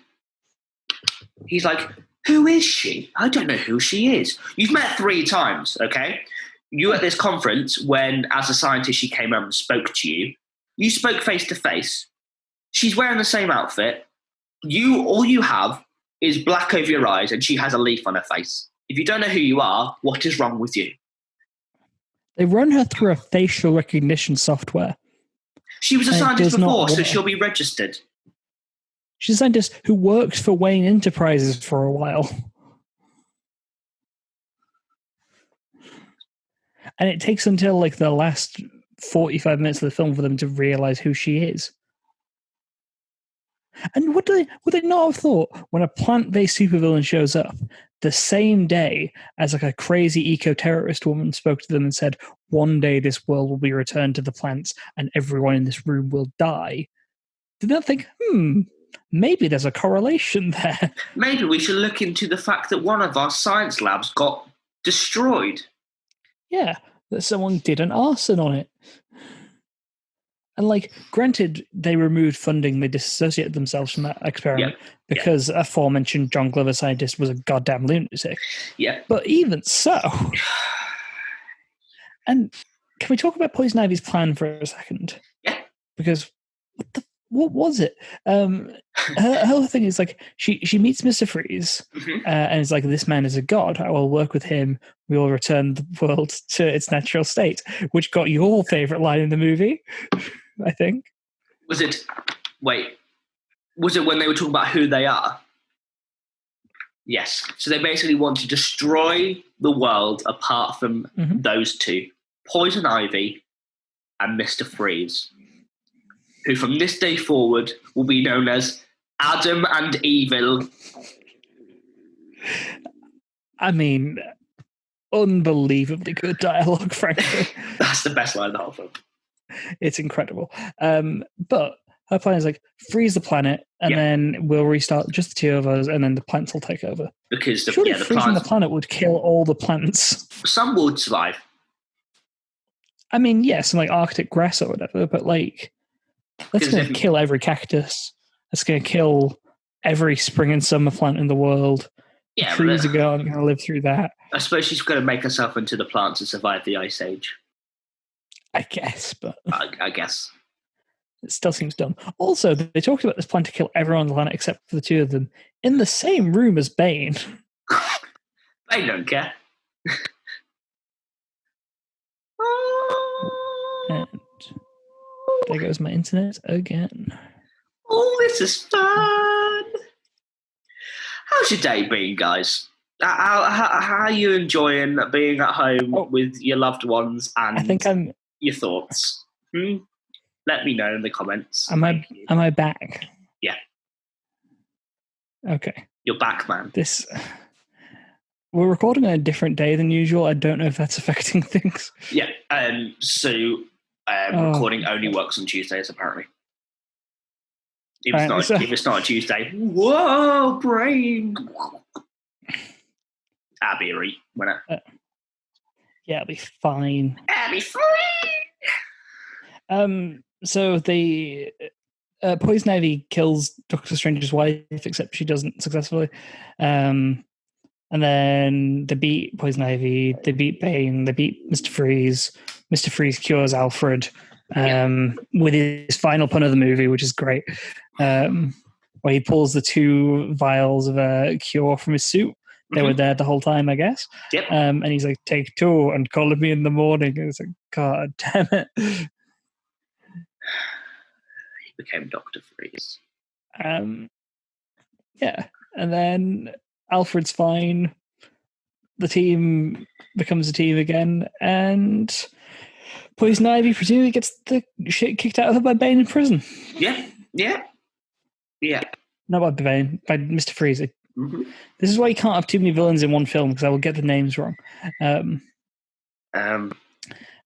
he's like, Who is she? I don't know who she is. You've met 3 times, okay? You were at this conference when, as a scientist, she came over and spoke to you. You spoke face to face. She's wearing the same outfit. All you have is black over your eyes, and she has a leaf on her face. If you don't know who you are, what is wrong with you? They run her through a facial recognition software. She was a scientist before, so she'll be registered. She's a scientist who worked for Wayne Enterprises for a while. And it takes until like the last 45 minutes of the film for them to realize who she is. And would they not have thought when a plant-based supervillain shows up the same day as like a crazy eco-terrorist woman spoke to them and said, one day this world will be returned to the plants and everyone in this room will die? Did they think, maybe there's a correlation there? Maybe we should look into the fact that one of our science labs got destroyed. Yeah, that someone did an arson on it. And, like, granted, they removed funding, they disassociated themselves from that experiment because aforementioned John Glover scientist was a goddamn lunatic. Yeah. But even so... And can we talk about Poison Ivy's plan for a second? Yeah. Because what was it? Her whole thing is, like, she meets Mr. Freeze and is like, this man is a god. I will work with him. We will return the world to its natural state, which got your favourite line in the movie, I think. Was it when they were talking about who they are? Yes. So they basically want to destroy the world apart from those two, Poison Ivy and Mr. Freeze, who from this day forward will be known as Adam and Evil. I mean, unbelievably good dialogue, frankly. That's the best line of the whole film. It's incredible. But her plan is like, freeze the planet, and then we'll restart just the 2 of us, and then the plants will take over. Because surely freezing the planet would kill all the plants. Some would survive. I mean, yes, some like Arctic grass or whatever, but like, that's going to kill every cactus. That's going to kill every spring and summer plant in the world. Yeah, the trees are going to live through that. I suppose she's going to make herself into the plant to survive the Ice Age. I guess, but... I guess. It still seems dumb. Also, they talked about this plan to kill everyone on the planet except for the 2 of them in the same room as Bane. Bane don't care. And there goes my internet again. Oh, this is fun. How's your day been, guys? How are you enjoying being at home with your loved ones and your thoughts? Let me know in the comments. Am I back? Yeah. Okay. You're back, man. We're recording on a different day than usual. I don't know if that's affecting things. Yeah. Recording only works on Tuesdays, apparently. If it's not a Tuesday, whoa, brain. I'll be alright, won't it? Yeah, it'll be fine. I'll be fine. So the Poison Ivy kills Doctor Strange's wife, except she doesn't successfully. And then they beat Poison Ivy, they beat Bane, they beat Mr. Freeze. Mr. Freeze cures Alfred with his final pun of the movie, which is great, where he pulls the 2 vials of a cure from his suit. They were there the whole time, I guess. Yep. And he's like, take 2 and call me in the morning. And it's like, God damn it. He became Dr. Freeze. Yeah. And then Alfred's fine. The team becomes a team again. And Poison Ivy presumably gets the shit kicked out of her by Bane in prison. Yeah. Not by Bane, by Mr. Freeze. This is why you can't have too many villains in one film, because I will get the names wrong. And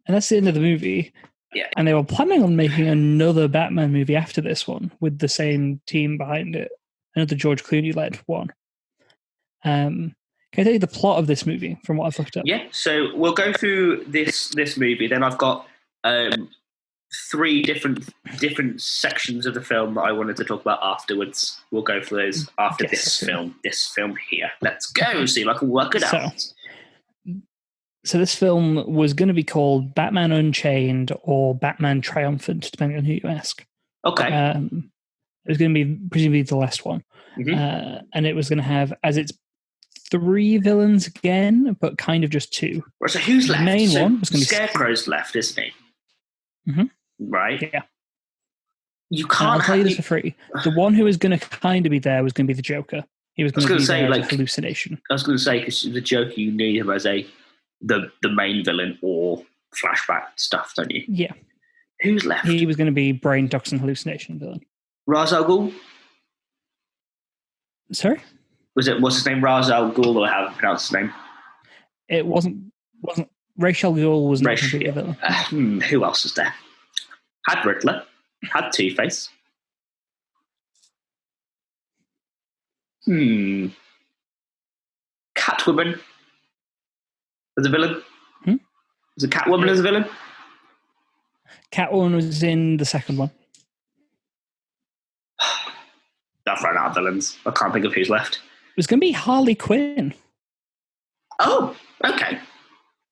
that's the end of the movie. Yeah. And they were planning on making another Batman movie after this one with the same team behind it. Another George Clooney-led one. Can I tell you the plot of this movie from what I've looked up? Yeah, so we'll go through this movie. Then I've got three different sections of the film that I wanted to talk about afterwards. We'll go for those after this film here. Let's go, see if I can work it out. So this film was going to be called Batman Unchained or Batman Triumphant, depending on who you ask. Okay. It was going to be presumably the last one. Mm-hmm. And it was going to have, as its 3 villains again, but kind of just 2. Right, so who's left? The main one was going to be Scarecrow's left, isn't he? Mm-hmm. Right. Yeah. You can't. I'll tell you this for free. The one who was going to kind of be there was going to be the Joker. He was going to be there as a hallucination. I was going to say, because the Joker, you need him as the main villain or flashback stuff, don't you? Yeah. Who's left? He was going to be brain toxin hallucination villain. Ra's al Ghul? Sorry? What's his name? Ra's al Ghul, or how to pronounce his name? It wasn't Ra's al Ghul was not going to be a villain. Who else is there? Had Riddler. Had Two-Face. Catwoman as a villain? Was it Catwoman as a villain? Catwoman was in the second one. I've run out of villains. I can't think of who's left. It was going to be Harley Quinn. Oh, okay.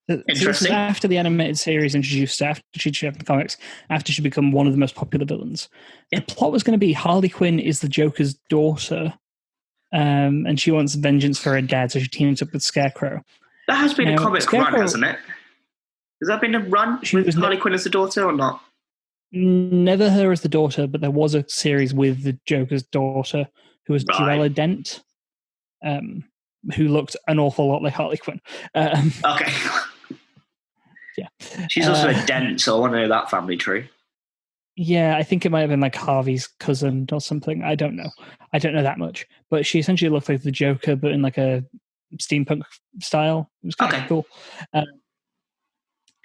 Interesting. So after the animated series introduced after she showed up in the comics, after she became one of the most popular villains. Yeah. The plot was going to be Harley Quinn is the Joker's daughter, and she wants vengeance for her dad, so she teams up with Scarecrow. That has been a comic run, hasn't it? Has that been a run with Harley Quinn as the daughter or not? Never her as the daughter, but there was a series with the Joker's daughter, who was Joella Dent, who looked an awful lot like Harley Quinn. Okay. Yeah. She's also a Dent, so I want to know that family tree. Yeah, I think it might have been like Harvey's cousin or something. I don't know. I don't know that much. But she essentially looked like the Joker, but in like a steampunk style. It was kind of cool.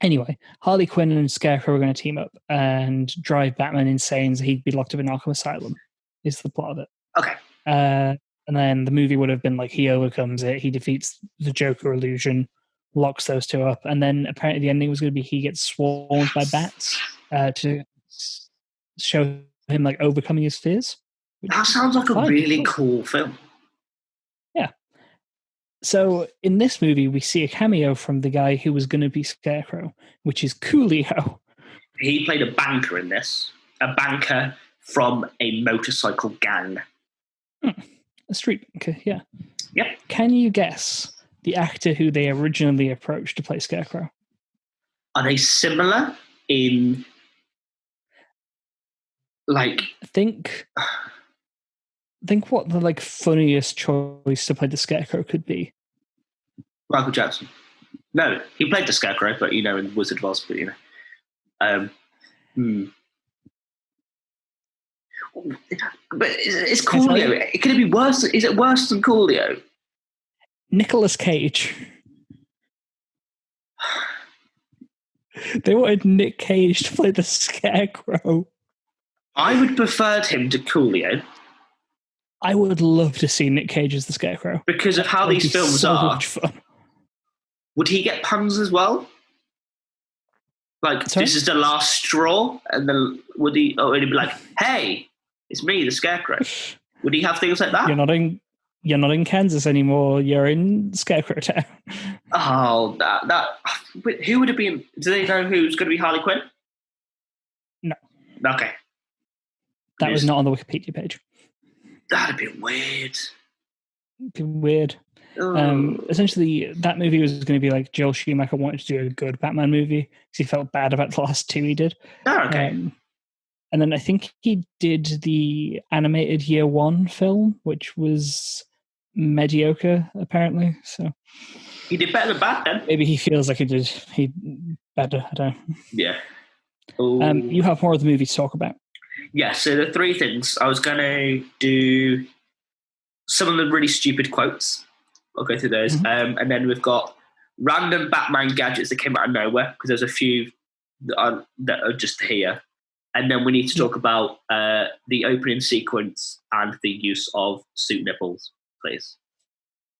Anyway, Harley Quinn and Scarecrow are going to team up and drive Batman insane so he'd be locked up in Arkham Asylum, is the plot of it. Okay. And then the movie would have been like he overcomes it, he defeats the Joker illusion, locks those two up, and then apparently the ending was going to be he gets swarmed by bats to show him like overcoming his fears. That sounds like a really cool film. Yeah. So in this movie, we see a cameo from the guy who was going to be Scarecrow, which is Coolio. He played a banker in this, a banker from a motorcycle gang. A street banker, yeah. Yep. Can you guess the actor who they originally approached to play Scarecrow? Are they similar in, like... Think what the like funniest choice to play the Scarecrow could be. Michael Jackson. No, he played the Scarecrow, but in Wizard of Oz, but But it's Coolio. Could it be worse? Is it worse than Coolio? Nicolas Cage. They wanted Nick Cage to play the Scarecrow. I would prefer him to Coolio. I would love to see Nick Cage as the Scarecrow. Because of how these films are. Much fun. Would he get puns as well? Like, this is the last straw? And then would he be like, hey, it's me, the Scarecrow? Would he have things like that? You're not in Kansas anymore. You're in Scarecrow Town. Oh, who would it be? Do they know who's going to be Harley Quinn? No. Okay. That was not on the Wikipedia page. That'd be weird. It'd be weird. Essentially, that movie was going to be like Joel Schumacher wanted to do a good Batman movie because he felt bad about the last 2 he did. Oh, okay. And then I think he did the animated Year One film, which was mediocre, apparently. So he did better than bad then. Maybe he feels like he better. I don't know. Yeah. You have more of the movie to talk about. Yeah, so the 3 things. I was going to do some of the really stupid quotes. I'll go through those. Mm-hmm. And then we've got random Batman gadgets that came out of nowhere, because there's a few that are just here. And then we need to talk about the opening sequence and the use of suit nipples, please.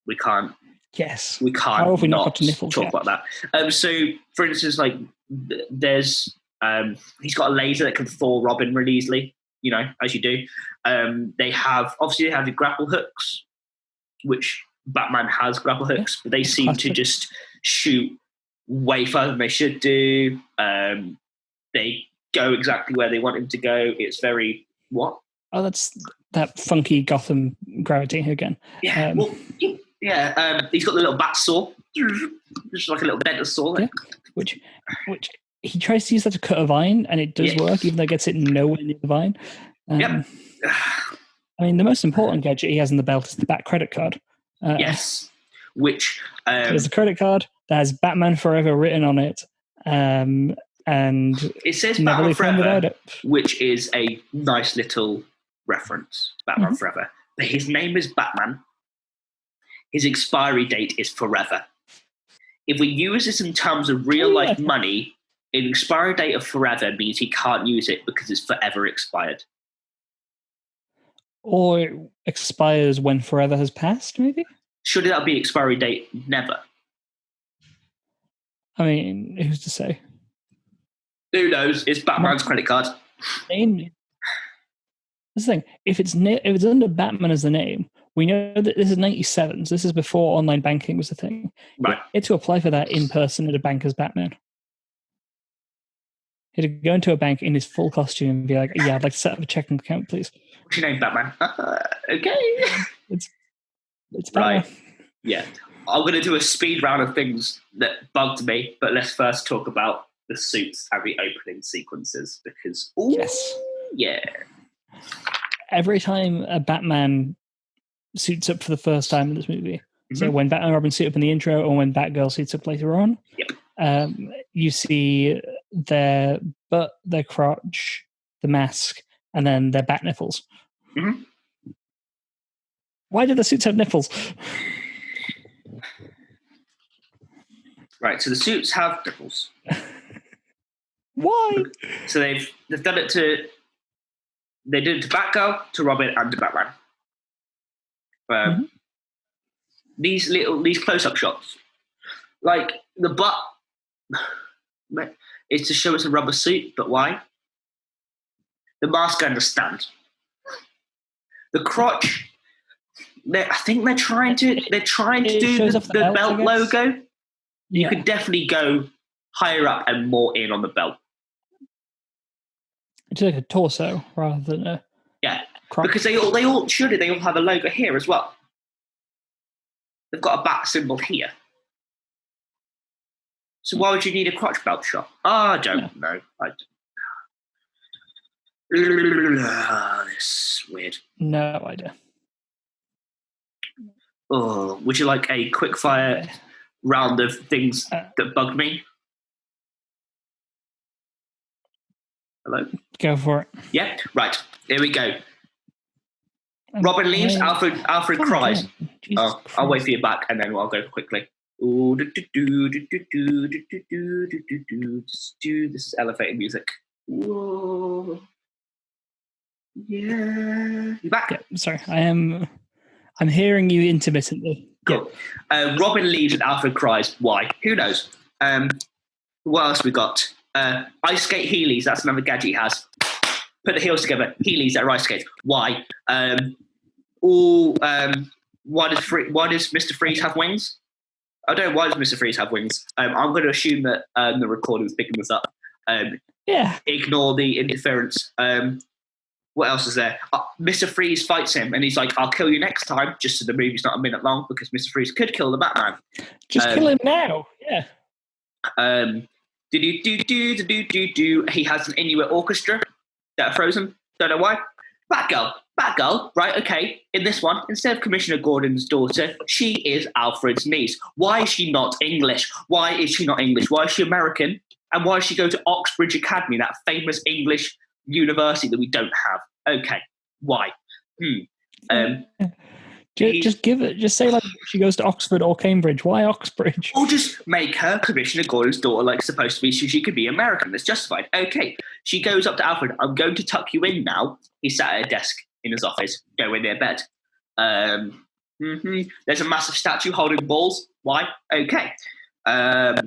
We can't. Yes. We can't How have we not got to nipples talk about that. So, for instance, like there's He's got a laser that can thwart Robin really easily, as you do. They have the grapple hooks, which Batman has grapple hooks, but they seem to just shoot way further than they should do. They go exactly where they want him to go. It's very what? Oh, that's that funky Gotham gravity again. Yeah, he's got the little bat saw, just like a little dentist saw. Yeah, which he tries to use that to cut a vine, and it does work, even though it gets it nowhere near the vine. Yep. I mean, the most important gadget he has in the belt is the Bat credit card. Yes, which there's a credit card that has Batman Forever written on it, and it says never Batman Forever, Forever, it. which is a nice little reference. Batman Forever, but his name is Batman. His expiry date is forever. If we use this in terms of real life money, an expiry date of forever means he can't use it because it's forever expired. Or it expires when forever has passed, maybe? Should that be expiry date never? I mean, who's to say? Who knows? It's Batman's credit card. That's the thing. If it's under Batman as the name, we know that this is 97, so this is before online banking was a thing. Right. He had to apply for that in person at a bank as Batman. He had to go into a bank in his full costume and be like, yeah, I'd like to set up a checking account, please. What's your name, Batman? Okay. It's Batman. Right. Yeah. I'm going to do a speed round of things that bugged me, but let's first talk about the suits and the opening sequences because, yeah. Every time a Batman suits up for the first time in this movie, so when Batman and Robin suit up in the intro or when Batgirl suits up later on, you see their butt, their crotch, the mask, and then their bat nipples. Mm-hmm. Why do the suits have nipples? Right, so the suits have nipples. Why? So they've done it to... They did it to Batgirl, to Robin, and to Batman. These close-up shots, like the butt, is to show it's a rubber suit. But why? The mask, I understand. The crotch, I think they're trying to do the belt logo. You could definitely go higher up and more in on the belt. It's like a torso rather than a crotch. Because they all have a logo here as well. They've got a bat symbol here. So why would you need a crotch belt shot? I don't know. This is weird. No idea. Oh, would you like a quick fire round of things that bugged me? Hello? Go for it. Yeah? Right. Here we go. Robin leaves, Alfred cries. I'll wait for you back and then I'll go quickly. This is elevator music. Whoa. Yeah. You back? Yeah, sorry. I'm hearing you intermittently. Cool. Robin leaves and Alfred cries. Why? Who knows? What else we got? Ice skate Heelys. That's another gadget he has. Put the heels together. Heelys that are ice skates. Why? Why does Mr. Freeze have wings? I don't know. Why does Mr. Freeze have wings? I'm going to assume that the recorder was picking this up. Ignore the interference. What else is there? Mr. Freeze fights him, and he's like, "I'll kill you next time." Just so the movie's not a minute long, because Mr. Freeze could kill the Batman. Just kill him now. Yeah. He has an Inuit orchestra that are frozen. Don't know why. Batgirl, right? Okay. In this one, instead of Commissioner Gordon's daughter, she is Alfred's niece. Why is she not English? Why is she American? And why does she go to Oxbridge Academy, that famous English university that we don't have? Okay. Why? Just give it. Just say like she goes to Oxford or Cambridge. Why Oxbridge? Or just make her Commissioner Gordon's daughter, like supposed to be, so she could be American. That's justified. Okay. She goes up to Alfred. I'm going to tuck you in now. He's sat at a desk in his office. Go in their bed. There's a massive statue holding balls. Why? Okay. What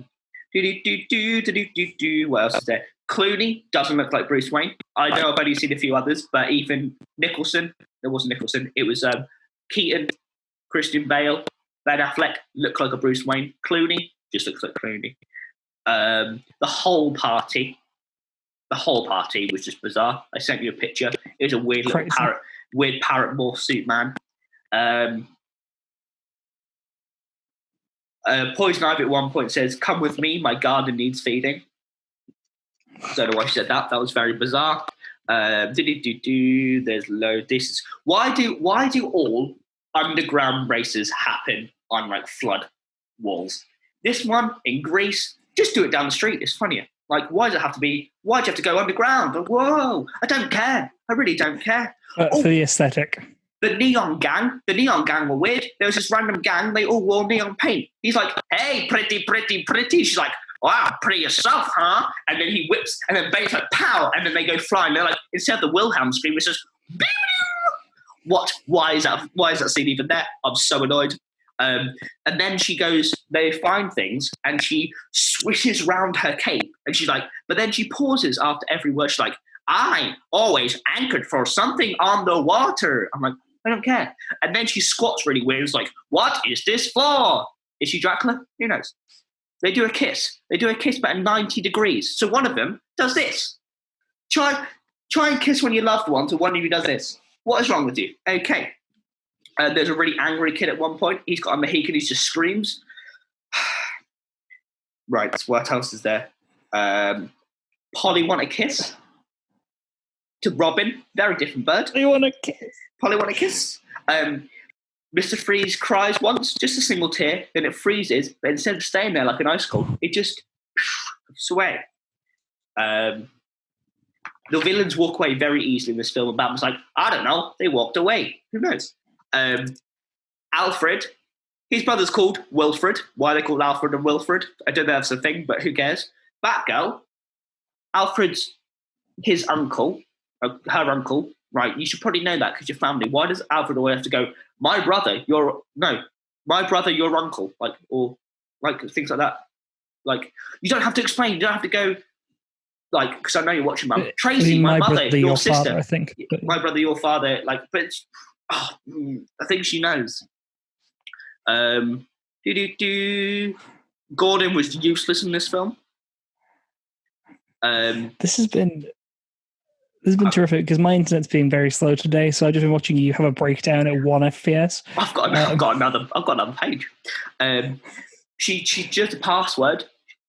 else is there? Clooney doesn't look like Bruce Wayne. I know I've only seen a few others, but even Nicholson, it wasn't Nicholson, it was Keaton, Christian Bale, Ben Affleck looked like a Bruce Wayne. Clooney just looks like Clooney. The whole party was just bizarre. I sent you a picture. It was a weird little parrot morph suit man. Poison Ivy at one point says, "Come with me, my garden needs feeding." Don't know why she said that. That was very bizarre. There's loads. This is why do all underground races happen on like flood walls? This one in Greece, just do it down the street. It's funnier. Like, why does it have to be? Why do you have to go underground? Whoa! I don't care. I really don't care. For the aesthetic. The neon gang were weird. There was this random gang. They all wore neon paint. He's like, "Hey, pretty, pretty, pretty." She's like, "Wow, pretty yourself, huh?" And then he whips, and then Bane's like, "Pow!" And then they go flying. They're like, instead of the Wilhelm scream, it's just, what? Why is that scene even there? I'm so annoyed. And then she goes, they find things, and she swishes round her cape, and she's like, but then she pauses after every word. She's like, "I always anchored for something on the water." I'm like, I don't care. And then she squats really weird. It's like, what is this for? Is she Dracula? Who knows? They do a kiss. They do a kiss, but at 90 degrees. So one of them does this. Try and kiss one of your loved ones, and one of you does this. What is wrong with you? Okay. There's a really angry kid at one point. He's got a Mohican. He just screams. Right. What else is there? Polly want a kiss. To Robin. Very different bird. Polly want a kiss. Polly want a kiss. Mr. Freeze cries once, just a single tear, then it freezes, but instead of staying there like an icicle, it just sway. The villains walk away very easily in this film, and Batman's like, I don't know, they walked away. Who knows? Alfred, his brother's called Wilfred. Why are they called Alfred and Wilfred? I don't know if that's a thing, but who cares? Batgirl, Alfred's his uncle, her uncle, right? You should probably know that because your family. Why does Alfred always have to go, my brother, your uncle, or things like that? Like, you don't have to explain. You don't have to go, like, because I know you're watching, Mum. Tracy, my mother, your sister. Father, I think. But, my brother, your father. Like, but it's, I think she knows. Gordon was useless in this film. This has been terrific because my internet's been very slow today, so I've just been watching you have a breakdown at 1 FPS. I've got another page. She does the password,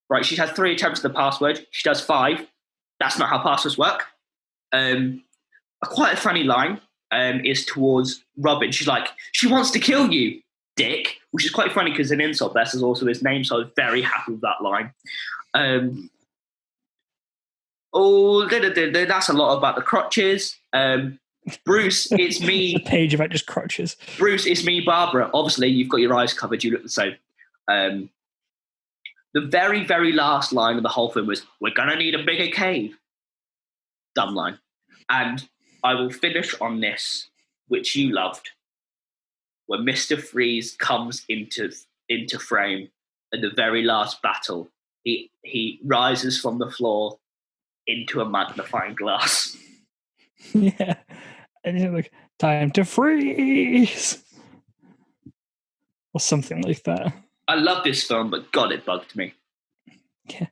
right? She has 3 attempts at the password. She does 5. That's not how passwords work. Quite a funny line is towards Robin. She's like, she wants to kill you, dick, which is quite funny because an insult there is also his name, so I was very happy with that line. That's a lot about the crotches. Bruce, it's me. A page about just crotches. Bruce, it's me, Barbara. Obviously, you've got your eyes covered. You look the same. The very, very last line of the whole film was, we're going to need a bigger cave. Dumb line. And I will finish on this, which you loved, when Mr. Freeze comes into frame at the very last battle. He rises from the floor into a magnifying glass. Yeah. And you're like, time to freeze. Or something like that. I love this film, but God, it bugged me. Yeah.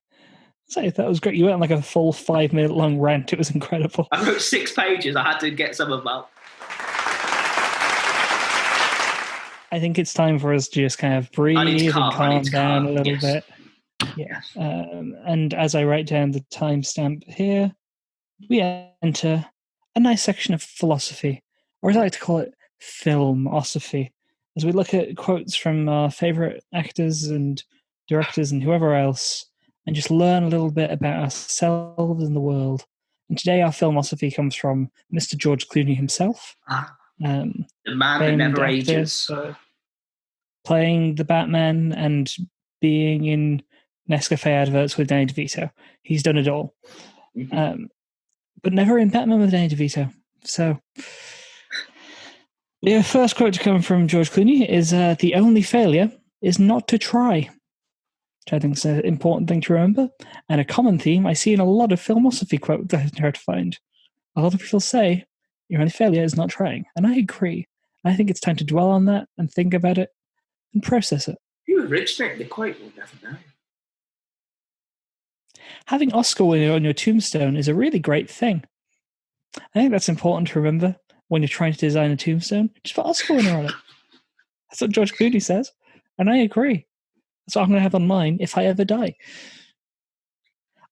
So that was great. You went on like a full 5-minute long rant. It was incredible. I wrote 6 pages. I had to get some of them out. I think it's time for us to just kind of breathe and calm down a little bit. Yeah. And as I write down the timestamp here, we enter a nice section of philosophy, or as I like to call it, filmosophy, as we look at quotes from our favourite actors and directors and whoever else, and just learn a little bit about ourselves and the world. And today our filmosophy comes from Mr. George Clooney himself. The man that never ages. Playing the Batman and being in Nescafe adverts with Danny DeVito. He's done it all. Mm-hmm. But never in Batman with Danny DeVito. So the first quote to come from George Clooney is, the only failure is not to try. which I think is an important thing to remember, and a common theme I see in a lot of Filmosophy quotes that I try to find. A lot of people say, your only failure is not trying, and I agree. I think it's time to dwell on that and think about it and process it. You originate the quote, we'll never know. Having Oscar winner on your tombstone is a really great thing. I think that's important to remember when you're trying to design a tombstone. Just put Oscar winner on it. That's what George Clooney says, and I agree. That's what I'm going to have on mine if I ever die.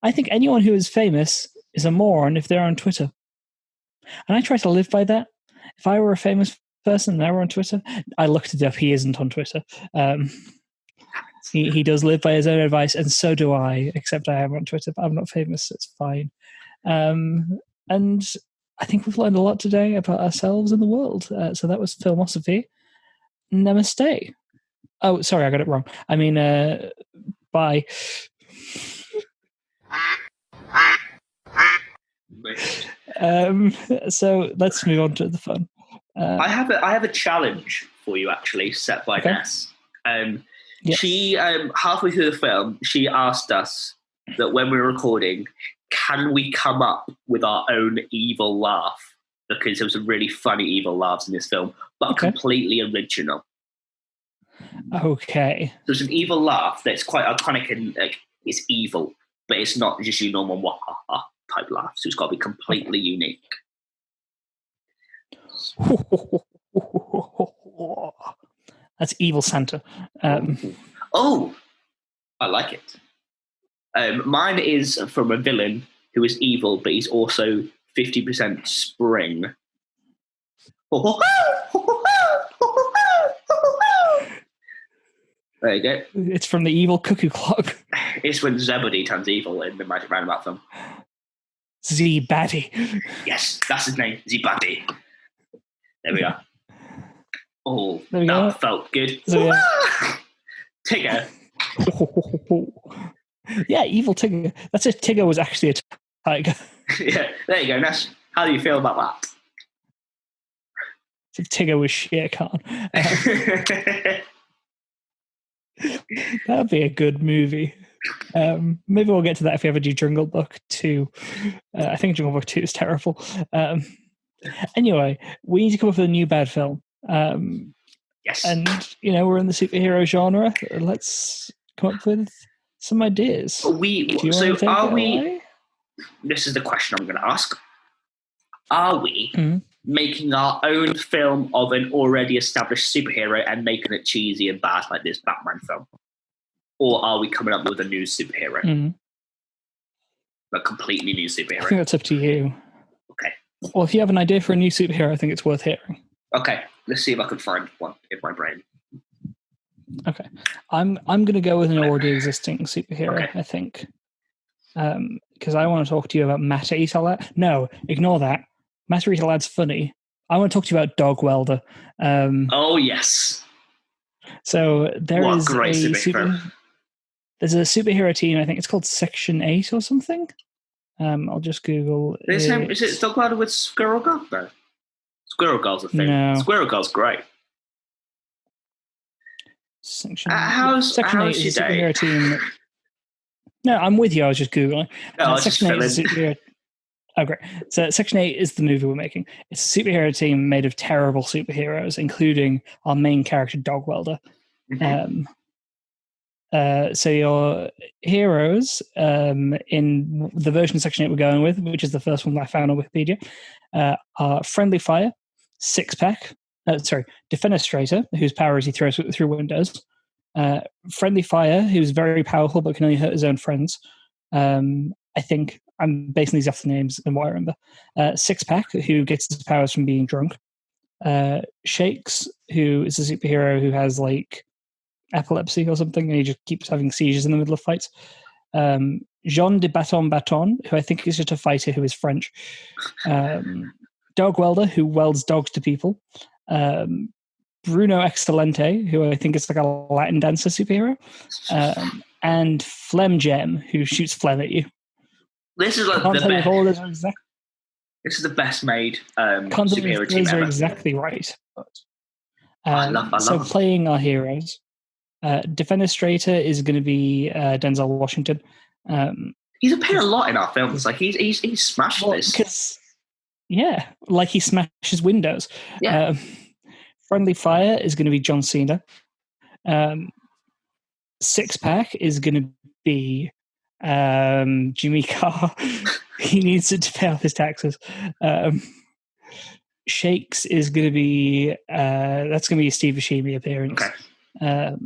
I think anyone who is famous is a moron if they're on Twitter. And I try to live by that. If I were a famous person and I were on Twitter, I looked it up. He isn't on Twitter. He does live by his own advice, and so do I, except I am on Twitter, but I'm not famous, so it's fine. And I think we've learned a lot today about ourselves and the world. So that was Filmosophy. Namaste. Oh, sorry, I got it wrong. I mean, bye. So let's move on to the fun. I have a challenge for you, actually, set by Ness. Yes. She halfway through the film, she asked us that when we were recording, can we come up with our own evil laugh? Because there was some really funny evil laughs in this film, but completely original. Okay. There's an evil laugh that's quite iconic and it's evil, but it's not just your normal wah-ha-ha type laugh. So it's got to be completely unique. That's Evil Santa. Oh, I like it. Mine is from a villain who is evil, but he's also 50% spring. There you go. It's from the Evil Cuckoo Clock. It's when Zebedee turns evil in the Magic Roundabout film. Z-Baddie. Yes, that's his name, Z-Baddie. There we are. Oh, that felt good. So, Tigger. Yeah, evil Tigger. That's if Tigger was actually a tiger. Yeah, there you go, Ness. How do you feel about that? If Tigger was Shere Khan. That'd be a good movie. Maybe we'll get to that if we ever do Jungle Book 2. I think Jungle Book 2 is terrible. Anyway, we need to come up with a new bad film. Yes. And, we're in the superhero genre. Let's come up with some ideas. This is the question I'm going to ask. Are we making our own film of an already established superhero and making it cheesy and bad like this Batman film? Or are we coming up with a new superhero? A completely new superhero? I think that's up to you. Okay. Well, if you have an idea for a new superhero, I think it's worth hearing. Okay. Let's see if I can find one in my brain. Okay. I'm going to go with an already existing superhero, I think. Because I want to talk to you about Matt Eaterlad. No, ignore that. Matt Eaterlad's funny. I want to talk to you about Dog Welder. Oh, yes. So there's a superhero team. I think it's called Section 8 or something. I'll just Google. Is it Dog Welder with Squirrel Girl? No. Squirrel Girl's a thing. No. Squirrel Girl's great. Section how's 8 is a superhero team. No, I'm with you. I was just Googling. Section 8 is a superhero. Oh, great. So Section 8 is the movie we're making. It's a superhero team made of terrible superheroes, including our main character, Dog Welder. So your heroes in the version of Section 8 we're going with, which is the first one that I found on Wikipedia, are Friendly Fire, Defenestrator, whose power is he throws through windows. Friendly Fire, who's very powerful but can only hurt his own friends. I think I'm basing these off the names and what I remember. Six Pack, who gets his powers from being drunk. Shakes, who is a superhero who has like epilepsy or something, and he just keeps having seizures in the middle of fights. Jean de Baton, who I think is just a fighter who is French. Dog Welder, who welds dogs to people. Bruno Excelente, who I think is like a Latin dancer superhero. And Phlegm Gem, who shoots phlegm at you. This is like this is the best made superhero team ever. Are exactly right. I love so playing our heroes, Defenestrator is going to be Denzel Washington. He's appeared a lot in our films. Like he's smashed this. Because like he smashes windows. Yeah. Friendly Fire is going to be John Cena. Six Pack is going to be Jimmy Carr. He needs to pay off his taxes. Shakes is going to be that's going to be a Steve Buscemi appearance. Okay.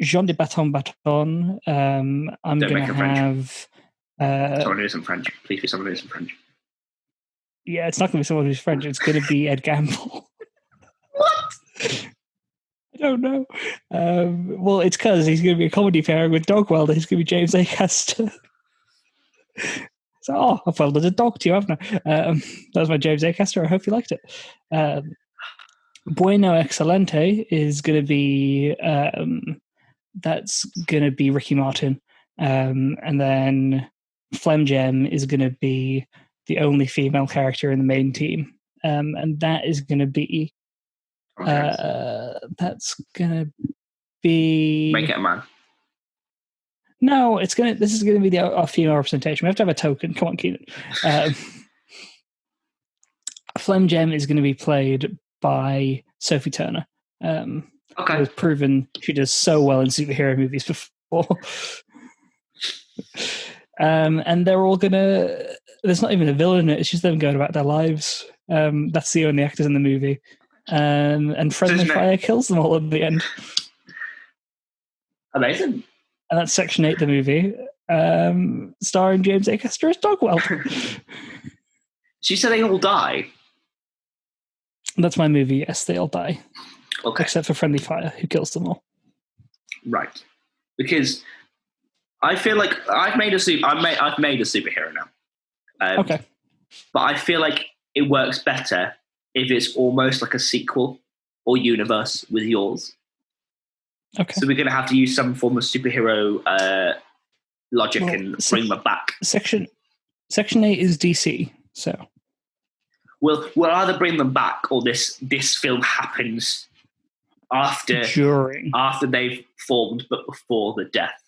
Jean de Baton Baton. I'm going to have someone who isn't French. Please be someone who isn't French. Yeah, it's not going to be someone who's French. It's going to be Ed Gamble. What? I don't know. Well, it's because he's going to be a comedy pairing with Dog Welder. He's going to be James Acaster. So, I've welded a dog to you, haven't I? That was my James Acaster. I hope you liked it. Bueno Excelente is going to be that's going to be Ricky Martin, and then Flem Gem is going to be the only female character in the main team, and that is going to be that's going to be Make it a man. No, this is going to be our female representation. We have to have a token. Come on, Keenan. Flem Gem is going to be played by Sophie Turner. Okay. Who's proven she does so well in superhero movies before. And they're all going to... There's not even a villain in it. It's just them going about their lives. That's the only actors in the movie. And Friendly Fire kills them all at the end. Amazing. And that's Section 8, the movie, starring James Acaster as Dogwell. So you said they all die? That's my movie, yes, they all die. Okay. Except for Friendly Fire, who kills them all. Right. Because I feel like I've made a superhero now. Okay. But I feel like it works better if it's almost like a sequel or universe with yours. Okay. So we're going to have to use some form of superhero logic and bring them back. Section 8 is DC, so we'll either bring them back or this film happens after they've formed, but before the death.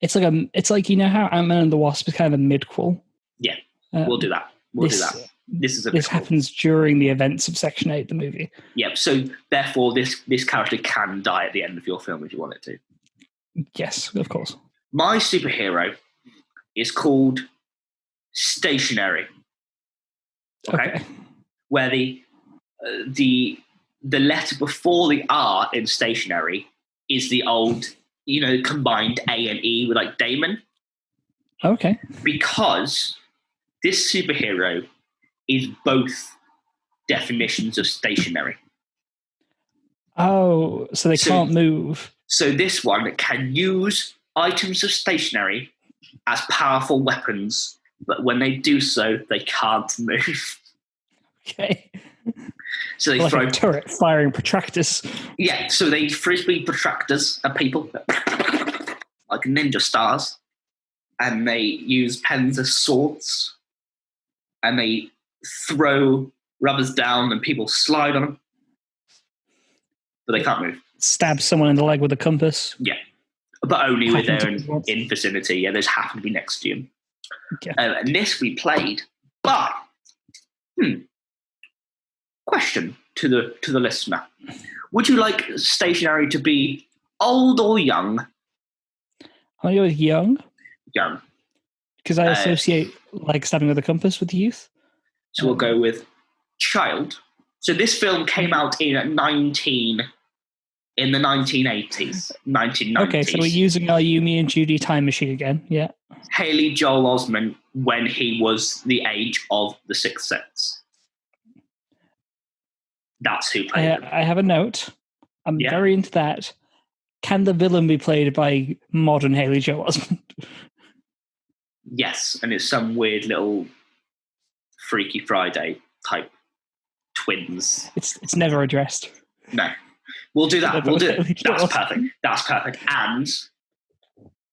It's like you know how Ant-Man and the Wasp is kind of a midquel. Yeah, we'll do that. We'll do that. This happens during the events of Section 8, the movie. Yep. So therefore, this character can die at the end of your film if you want it to. Yes, of course. My superhero is called Stationary. Okay. Where the letter before the R in Stationary is the old, combined A and E with like Damon. Okay. Because this superhero is both definitions of stationary. Oh, so they can't move. So this one can use items of stationary as powerful weapons, but when they do so, they can't move. Okay. So they throw a turret firing protractors. Yeah, so they frisbee protractors at people like ninja stars, and they use pens as swords, and they throw rubbers down and people slide on them, but they can't move. Stab someone in the leg with a compass. Yeah, but only with their in vicinity. Yeah, they just happen to be next to you. Okay. And this we played, but question to the listener: would you like stationary to be old or young? I'll go with young. Young, because I associate like stabbing with a compass with youth. So we'll go with child. So this film came out in the 1980s, 1990s. Okay, so we're using our Yumi and Judy time machine again. Yeah. Haley Joel Osment when he was the age of The Sixth Sense. That's who played him. I have a note. I'm very into that. Can the villain be played by modern Haley Joel Osment? Yes, and it's some weird little Freaky Friday type twins. It's never addressed. No. We'll do that. We'll do it. That's perfect. That's perfect. And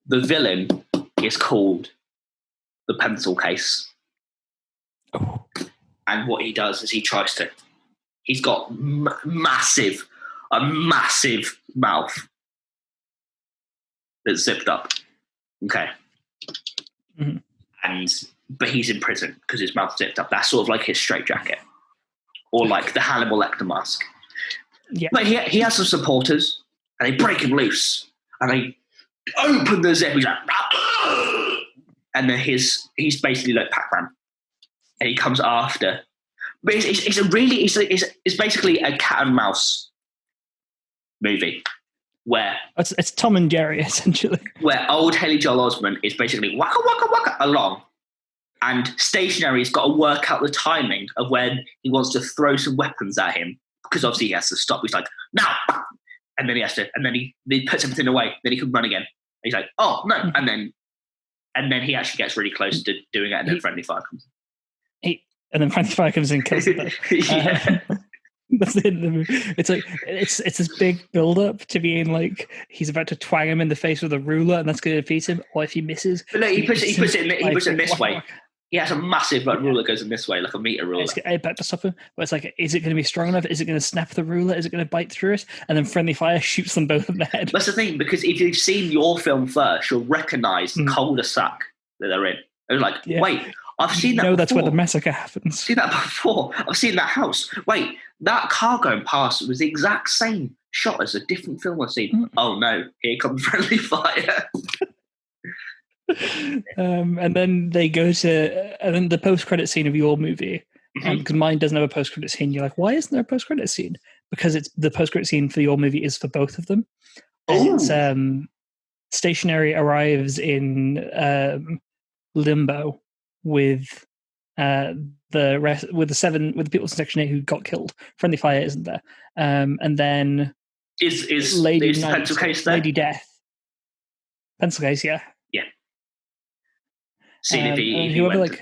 the villain is called the Pencil Case. Oh. And what he does is he's got massive a massive mouth that's zipped up. Okay. Mhm. But he's in prison because his mouth's zipped up. That's sort of like his straitjacket. Or like the Hannibal Lecter mask. Yeah. But he has some supporters, and they break him loose, and they open the zip. He's like, and then he's basically like Pac-Man, and he comes after. But it's basically a cat and mouse movie where it's Tom and Jerry essentially. Where old Haley Joel Osment is basically waka waka waka along, and Stationary's got to work out the timing of when he wants to throw some weapons at him, because obviously he has to stop. He's like, now, and then he puts everything away. Then he can run again. He's like, oh no, and then he actually gets really close to doing it, and then Friendly Fire comes in. And then Friendly Fire comes in and kills him. Yeah. That's the end of the movie. It's like it's this big build up to being like he's about to twang him in the face with a ruler, and that's going to defeat him. Or if he misses, but no, he puts it in this way. He has a massive ruler that goes in this way, like a meter ruler. It's about to stop him. But it's like, is it going to be strong enough? Is it going to snap the ruler? Is it going to bite through it? And then Friendly Fire shoots them both in the head. That's the thing, because if you've seen your film first, you'll recognise the cul-de-sac that they're in. They're like, wait, I've seen that before. That's where the massacre happens. I've seen that before. I've seen that house. Wait, that car going past was the exact same shot as a different film I've seen. Oh no, here comes Friendly Fire. And then they go to the post-credit scene of your movie, because mine doesn't have a post-credit scene. You're like, why isn't there a post-credit scene? Because it's the post-credit scene for your movie is for both of them. It's Stationary arrives in limbo with the people in Section 8 who got killed. Friendly Fire isn't there, and then is Lady Pencil Case there? Lady Death. Pencil Case, yeah. Whoever like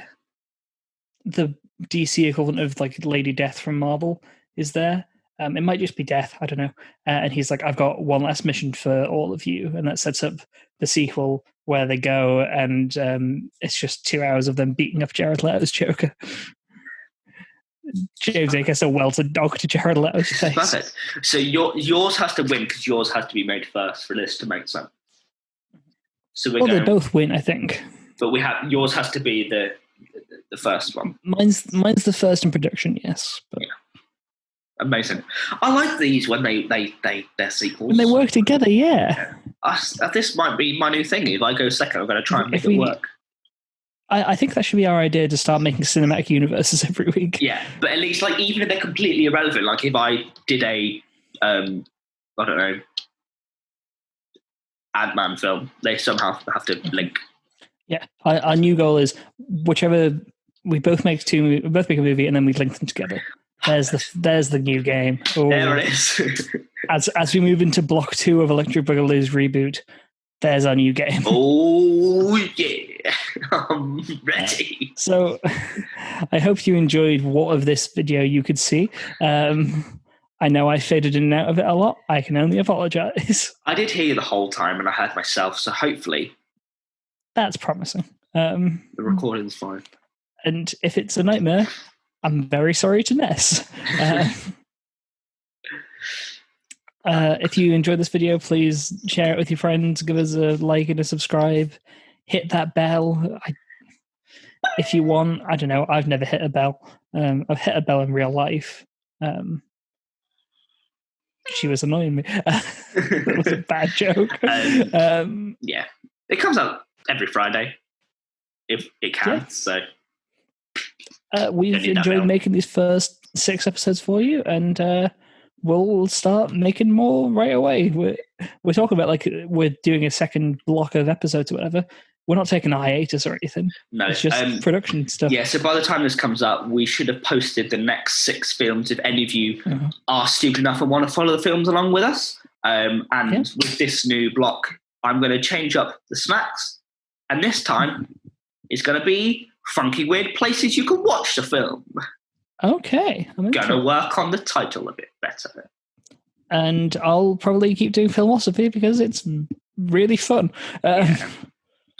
the DC equivalent of like Lady Death from Marvel is there. It might just be Death, I don't know. And he's like, I've got one last mission for all of you, and that sets up the sequel where they go and it's just 2 hours of them beating up Jared Leto's Joker. James A. gets a welted dog to Jared Leto's face. Perfect. So yours has to win because yours has to be made first for this to make sense. So they both win, I think. But yours has to be the first one. Mine's the first in production, yes. But. Yeah. Amazing. I like these when they're sequels. When they work together, yeah. This might be my new thing. If I go second, I'm going to try and make it work. I think that should be our idea, to start making cinematic universes every week. Yeah, but at least, like, even if they're completely irrelevant, like if I did a, I don't know, Ant-Man film, they somehow have to link. Yeah, our new goal is whichever we both make a movie and then we link them together. There's the new game. Ooh. There it is. as we move into block 2 of Electric Boogaloo's reboot, there's our new game. Oh yeah, I'm ready. So, I hope you enjoyed what of this video you could see. I know I faded in and out of it a lot. I can only apologize. I did hear you the whole time, and I heard myself. So hopefully, that's promising. The recording's fine. And if it's a nightmare, I'm very sorry to Ness. If you enjoyed this video, please share it with your friends. Give us a like and a subscribe. Hit that bell. If you want, I don't know. I've never hit a bell. I've hit a bell in real life. She was annoying me. That was a bad joke. Yeah. It comes out every Friday, if it can. Yeah. So we've enjoyed making these first 6 episodes for you, and we'll start making more right away. We're talking about, like, we're doing a second block of episodes or whatever. We're not taking a hiatus or anything. No, it's just production stuff. Yeah, so by the time this comes up, we should have posted the next 6 films if any of you are stupid enough and want to follow the films along with us. With this new block, I'm going to change up the snacks, and this time it's going to be funky, weird places you can watch the film. Okay. I'm going to work on the title a bit better. And I'll probably keep doing Filmosophy because it's really fun.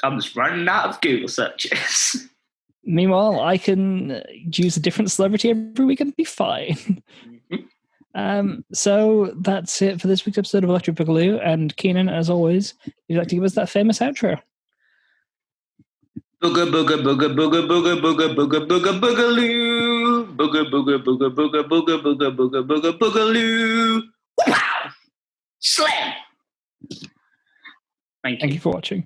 I'm just running out of Google searches. Meanwhile, I can use a different celebrity every week and be fine. So that's it for this week's episode of Electric Boogaloo. And Keenan, as always, you'd like to give us that famous outro. Booga booga booga booga booga booga booga booga boogaloo. Booga booga booga booga booga booga booga booga boogaloo. Wow! Slam! Thank you for watching.